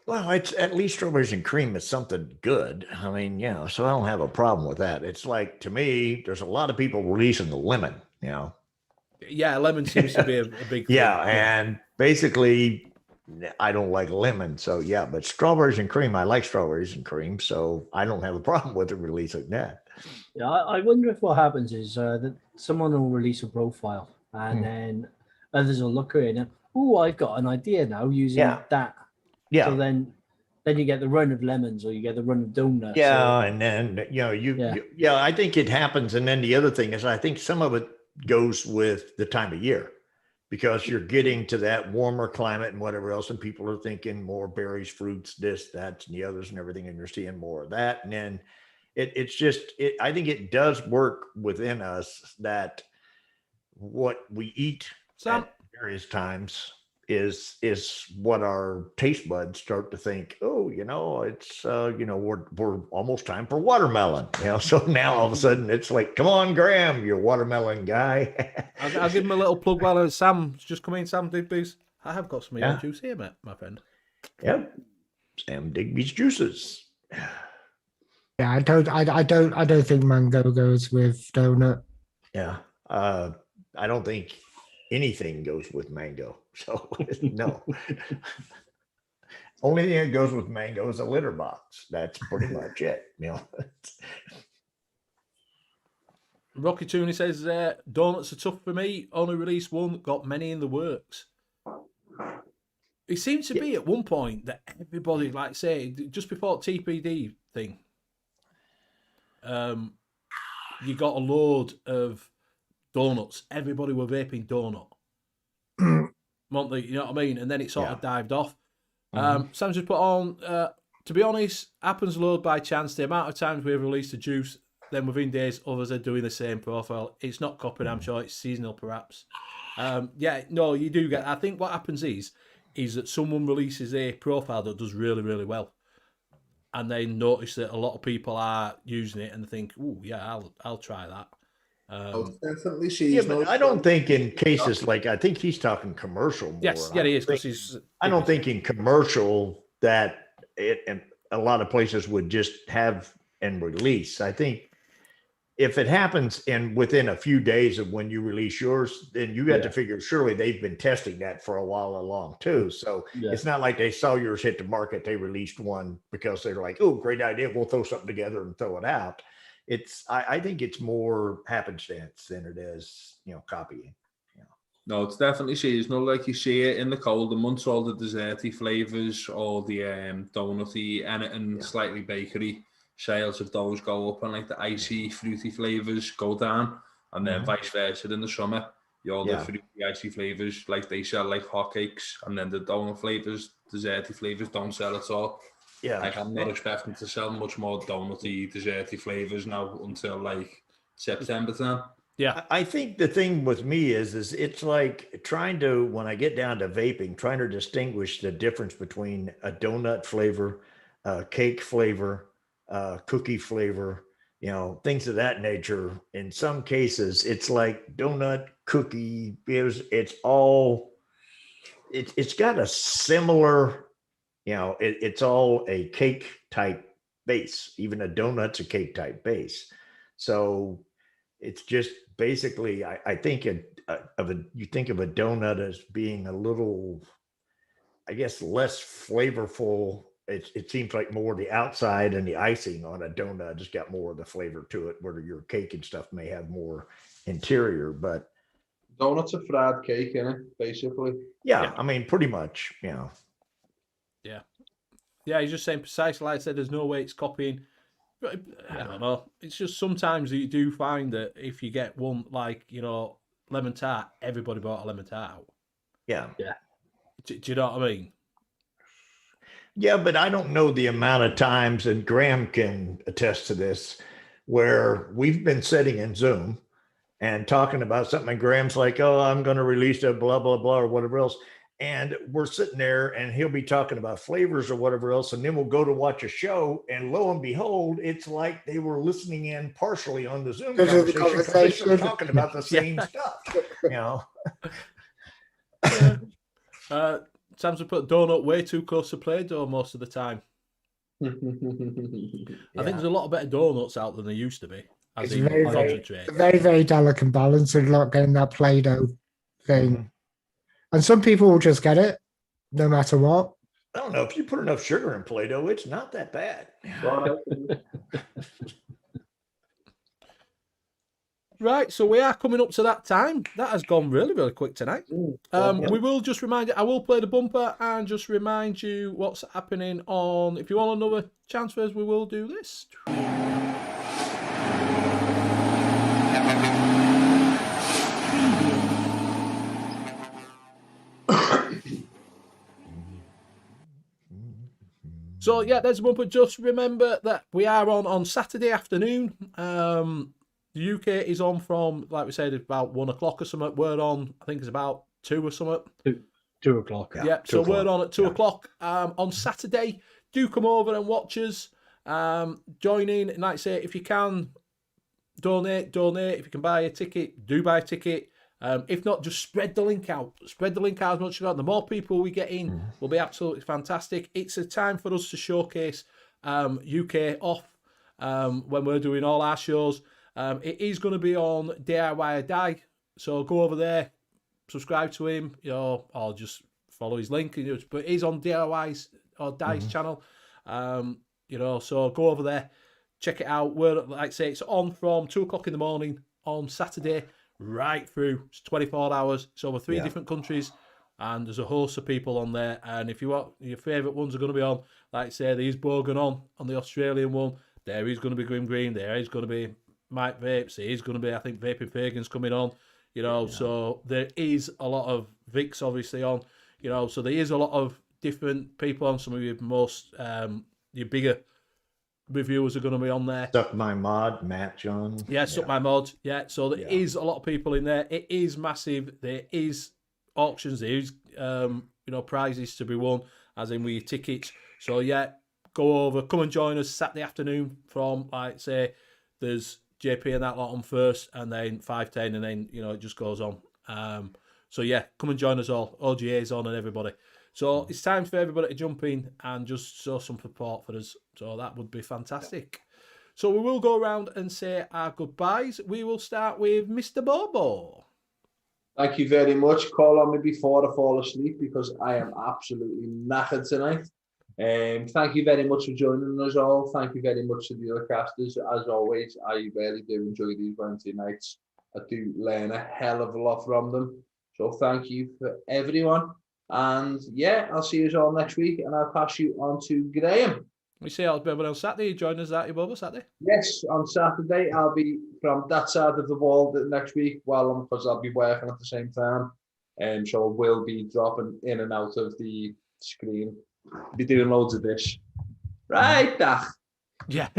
Well, it's at least strawberries and cream is something good. I mean, so I don't have a problem with that. It's like, to me, there's a lot of people releasing the lemon, Yeah, lemon seems to be a big thing. Yeah, and basically, I don't like lemon, so but strawberries and cream, I like strawberries and cream, so I don't have a problem with it releasing that. Yeah, I wonder if what happens is that someone will release a profile and then others will look at it and, I've got an idea now using that. Yeah. So then you get the run of lemons or you get the run of donuts. Yeah, and then, I think it happens. And then the other thing is I think some of it goes with the time of year because you're getting to that warmer climate and whatever else, and people are thinking more berries, fruits, this, that, and the others and everything, and you're seeing more of that. And then it's just, I think it does work within us that what we eat at various times is what our taste buds start to think, it's we're almost time for watermelon, so now all of a sudden it's like, come on, Graham, you're watermelon guy. I'll give him a little plug while Sam's just come in. Sam Digby's. I have got some of your juice here, mate, my friend. Yep, Sam Digby's juices. Yeah, I don't think mango goes with donut. Yeah, I don't think anything goes with mango. So no. Only thing that goes with mango is a litter box. That's pretty much it. Rocky Tooney says donuts are tough for me. Only released one, got many in the works. It seemed to be at one point that everybody, like say, just before TPD thing, you got a load of donuts. Everybody were vaping donut. Monthly, you know what I mean? And then it sort of dived off. Sam's just put on, to be honest, happens load by chance. The amount of times we've released a juice, then within days, others are doing the same profile. It's not copied, I'm sure. It's seasonal, perhaps. You do get, I think what happens is that someone releases a profile that does really, really well. and they notice that a lot of people are using it and think, "Oh, yeah, I'll try that." It's definitely Yeah, seasonal. but I don't think in cases like, I think he's talking commercial more. Yes, I yeah, he don't is because think- he's. I don't think in commercial that and a lot of places would just have and release. I think if it happens and within a few days of when you release yours, then you got to figure surely they've been testing that for a while along too. So it's not like they saw yours hit the market, they released one because they're like, oh, great idea, we'll throw something together and throw it out. I think it's more happenstance than it is, copying. No, it's definitely seasonal. Like you see it in the colder months, all the desserty flavors, all the donutty, anything slightly bakery sales of those go up, and like the icy, fruity flavors go down, and then vice versa in the summer. All the fruity, icy flavors, like they sell like hotcakes, and then the donut flavors, desserty flavors don't sell at all. Yeah, Like I'm not expecting to sell much more donutty, desserty flavors now until like September time. Yeah, I think the thing with me is it's like trying to, when I get down to vaping, trying to distinguish the difference between a donut flavor, cake flavor, cookie flavor, things of that nature. In some cases, it's like donut, cookie, it's got a similar, it's all a cake type base. Even a donut's a cake type base. So it's just basically, I think you think of a donut as being a little, I guess, less flavorful. It seems like more the outside and the icing on a donut has got more of the flavor to it, where your cake and stuff may have more interior. But Donut's a fried cake, innit? Basically. Yeah, I mean, pretty much, Yeah, he's just saying precisely like I said, there's no way it's copying. But I don't know. It's just sometimes you do find that if you get one like, lemon tart, everybody bought a lemon tart out. Yeah. Do you know what I mean? Yeah, but I don't know the amount of times, and Graham can attest to this, where we've been sitting in Zoom and talking about something, and Graham's like, oh, I'm going to release a blah, blah, blah, or whatever else. And we're sitting there and he'll be talking about flavors or whatever else. And then we'll go to watch a show. And lo and behold, it's like they were listening in partially on the Zoom conversation. They're talking about the same stuff, Sam's put donut way too close to Play-Doh most of the time. I think there's a lot of better donuts out than there used to be. It's very, very delicate balance and not getting that Play-Doh thing. And some people will just get it no matter what. I don't know. If you put enough sugar in Play-Doh, it's not that bad. Right, so we are coming up to that time. That has gone really, really quick tonight. We will just remind you, I will play the bumper and just remind you what's happening on, if you want another chance first, we will do this. So yeah, there's a bumper. Just remember that we are on Saturday afternoon. The UK is on from, like we said, about 1 o'clock or something. We're on, I think it's about 2 or something. 2 o'clock. Yeah, so we're on at 2 o'clock on Saturday. Do come over and watch us. Join in. And like I say, if you can, donate. If you can buy a ticket, do buy a ticket. If not, just spread the link out. Spread the link out as much as you got. The more people we get in will be absolutely fantastic. It's a time for us to showcase UK off when we're doing all our shows. It is going to be on DIY or Die. So go over there, subscribe to him, or just follow his link. But it is on DIY's or Die's channel. So go over there, check it out. We're, like I say, it's on from 2 o'clock in the morning on Saturday. Right through. It's 24 hours. It's over 3 different countries, and there's a host of people on there. And if you want, your favourite ones are going to be on, like I say, there's Bogan on the Australian one. There is going to be Grim Green. There is going to be Mike Vapes. There is going to be, I think, Vaping Fagan's coming on. So there is a lot of Vicks obviously on. So there is a lot of different people on. Some of your most, your bigger reviewers are going to be on there. Suck My Mod, Matt John. Yeah, Suck My Mod. Yeah, so there is a lot of people in there. It is massive. There is auctions. There is, prizes to be won, as in with your tickets. So yeah, go over, come and join us Saturday afternoon from, like, say, there's JP and that lot on first, and then 5:10, and then, it just goes on. So, yeah, come and join us all. OGA's on and everybody. So it's time for everybody to jump in and just show some support for us. So that would be fantastic. So we will go around and say our goodbyes. We will start with Mr. Bobo. Thank you very much. Call on me before I fall asleep because I am absolutely knackered tonight. Thank you very much for joining us all. Thank you very much to the other casters. As always, I really do enjoy these Wednesday nights. I do learn a hell of a lot from them. So thank you for everyone. And yeah, I'll see you all next week, and I'll pass you on to Graham. We see everyone on Saturday. You join us at Bobo Saturday? Yes, on Saturday. I'll be from that side of the wall next week, because I'll be working at the same time. So I will be dropping in and out of the screen. Be doing loads of this. Right, Dach. Yeah.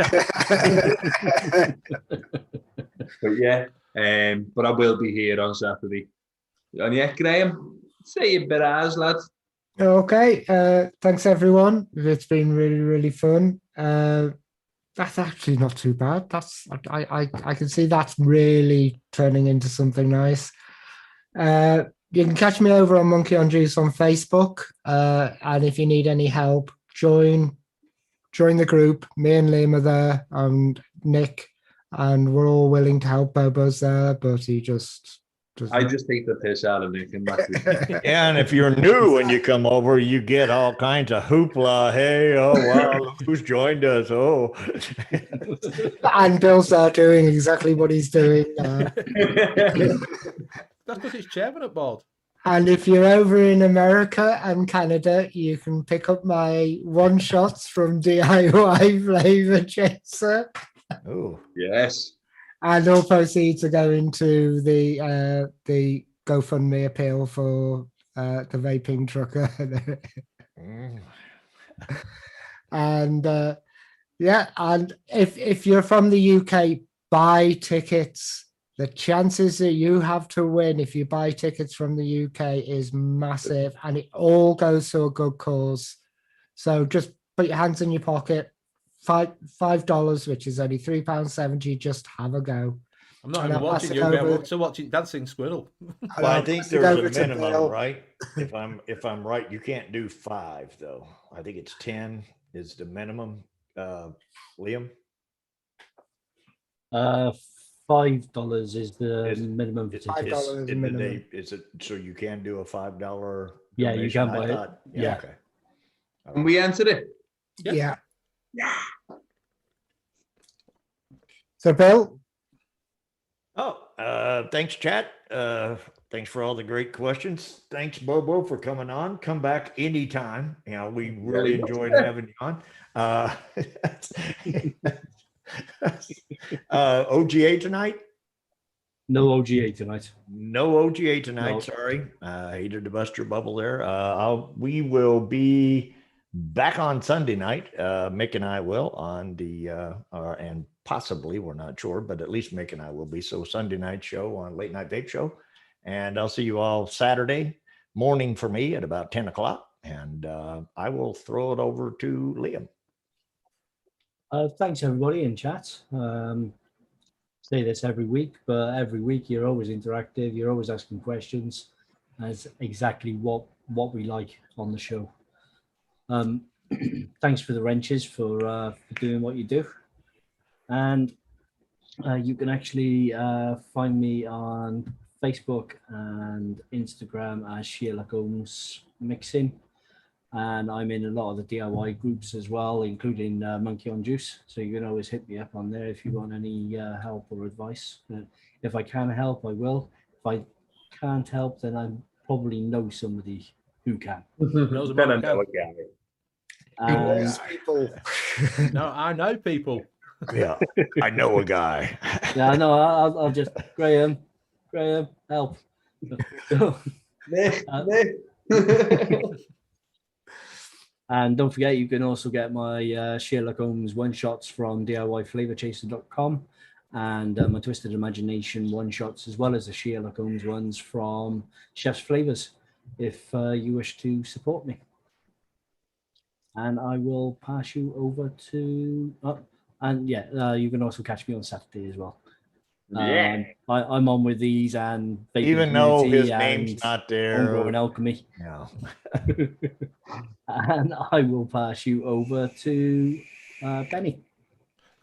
But yeah, but I will be here on Saturday. And yeah, Graham, say your beraz, lad. Okay, thanks everyone. It's been really, really fun. That's actually not too bad. I can see that's really turning into something nice. You can catch me over on Monkey on Juice on Facebook. And if you need any help, join the group. Me and Liam are there, and Nick, and we're all willing to help. Bobo's there, but he just doesn't. I just take the piss out of Nick and Matthew. Yeah, and if you're new and you come over, you get all kinds of hoopla. Hey, oh wow, look who's joined us. Oh, And Bill's there doing exactly what he's doing. That's because it's chairman at board. And if you're over in America and Canada, you can pick up my one shots from DIY Flavor Chaser. oh, Yes. And all proceeds are going to the GoFundMe appeal for the vaping trucker. Mm. And yeah, and if you're from the UK, buy tickets. The chances that you have to win if you buy tickets from the UK is massive, and it all goes to a good cause. So just put your hands in your pocket. $5, which is only £3.70. Just have a go. I'm not And even I'll pass watching it you. I'm over- still watching Dancing Squirrel. Well, I think pass it there's over a to minimum, Bill. right? If I'm right, you can't do 5 though. I think it's 10 is the minimum. Liam, $5 is the Is- minimum for Is- tickets. $5 is did minimum. they- is it so you can do a $5? Yeah, you donation? can buy I it. thought- Yeah. Okay. All And right. we entered it. Yeah. Yeah. So, Bill, Oh, thanks, chat. Thanks for all the great questions. Thanks, Bobo, for coming on. Come back anytime. You know, we really enjoyed having you on. OGA tonight? No OGA tonight. No OGA tonight. No. Sorry. Hated to bust your bubble there. We will be back on Sunday night. Mick and I will on the, and possibly, we're not sure, but at least Mick and I will be. So Sunday night show on Late Night Vape Show. And I'll see you all Saturday morning for me at about 10 o'clock. And I will throw it over to Liam. Thanks everybody in chat. Say this every week, but every week you're always interactive. You're always asking questions. That's exactly what we like on the show. Thanks for the wrenches for doing what you do. And you can actually find me on Facebook and Instagram as Sherlock Holmes Mixing. And I'm in a lot of the DIY groups as well, including Monkey on Juice. So you can always hit me up on there if you want any help or advice. If I can help, I will. If I can't help, then I probably know somebody who can. Knows Then I about know Cal. a guy. And these people. No, I know people. Yeah, I know a guy. yeah, no, I'll just Graham, help. Nick. And don't forget, you can also get my Sherlock Holmes one-shots from DIYFlavorChaser.com and my Twisted Imagination one-shots, as well as the Sherlock Holmes ones from Chef's Flavors, if you wish to support me. and I will pass you over to. And yeah, you can also catch me on Saturday as well. Yeah. I'm on with these and Vaping Even though his Community name's and not there. Homegrown Alchemy. Yeah. And I will pass you over to Benny.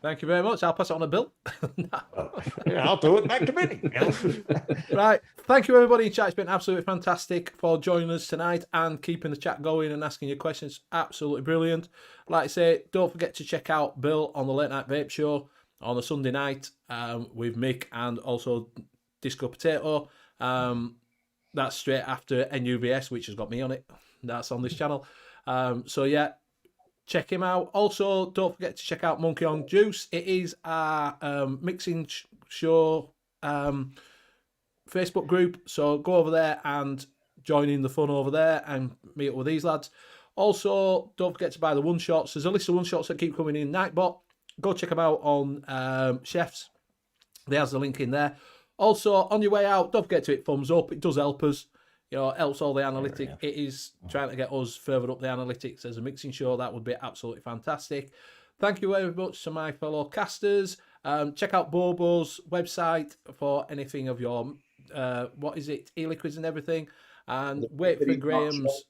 Thank you very much. I'll pass it on to Bill. Yeah, I'll do it back to Benny. Right. Thank you, everybody in chat. It's been absolutely fantastic for joining us tonight and keeping the chat going and asking your questions. Absolutely brilliant. Like I say, don't forget to check out Bill on the Late Night Vape Show on a Sunday night with Mick and also Disco Potato. That's straight after NUVS, which has got me on it. That's on this channel. So, yeah. Check him out. Also, don't forget to check out Monkey on Juice. It is our mixing show Facebook group. So go over there and join in the fun over there and meet up with these lads. Also, don't forget to buy the one-shots. There's a list of one-shots that keep coming in Nightbot. Go check them out on Chefs. There's the link in there. Also, on your way out, don't forget to hit thumbs up. It does help us. You know, it helps all the analytics. It is trying to get us further up the analytics as a mixing show. That would be absolutely fantastic. Thank you very much to my fellow casters. Check out Bobo's website for anything of your, E-liquids and everything. And wait for Graham's.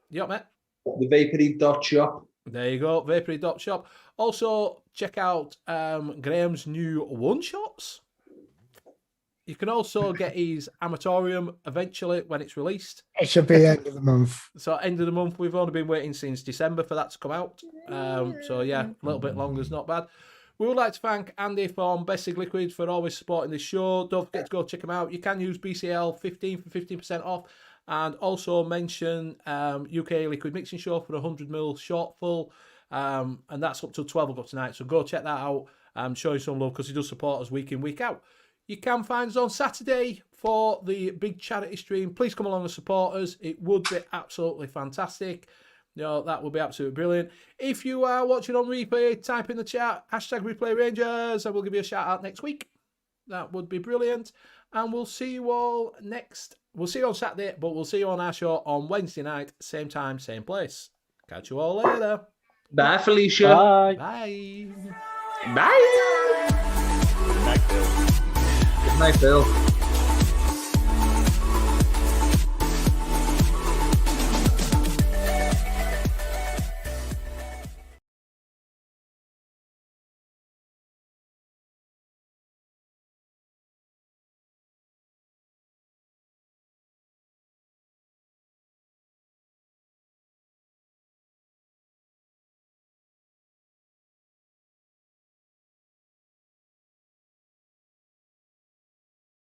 Yeah, mate. The Vapory.shop. There you go, Vapory.shop. Also, check out Graham's new one-shots. You can also get his Amatorium eventually when it's released. It should be end of the month. So end of the month. We've only been waiting since December for that to come out. So yeah, a little bit longer is not bad. We would like to thank Andy from Best Liquid for always supporting this show. Don't forget to go check him out. You can use BCL 15 for 15% off. And also mention U.K.E-liquid Mixing Show for 100ml shortful. And that's up to 12 o'clock tonight. So go check that out. Show him some love because he does support us week in, week out. You can find us on Saturday for the big charity stream. Please come along and support us. It would be absolutely fantastic. You know, that would be absolutely brilliant. If you are watching on replay, type in the chat, #ReplayRangers, and we'll give you a shout out next week. That would be brilliant. And we'll see you all next. We'll see you on Saturday, but we'll see you on our show on Wednesday night, same time, same place. Catch you all later. Bye, Felicia. Bye. Bye. Bye. Good night, Bill.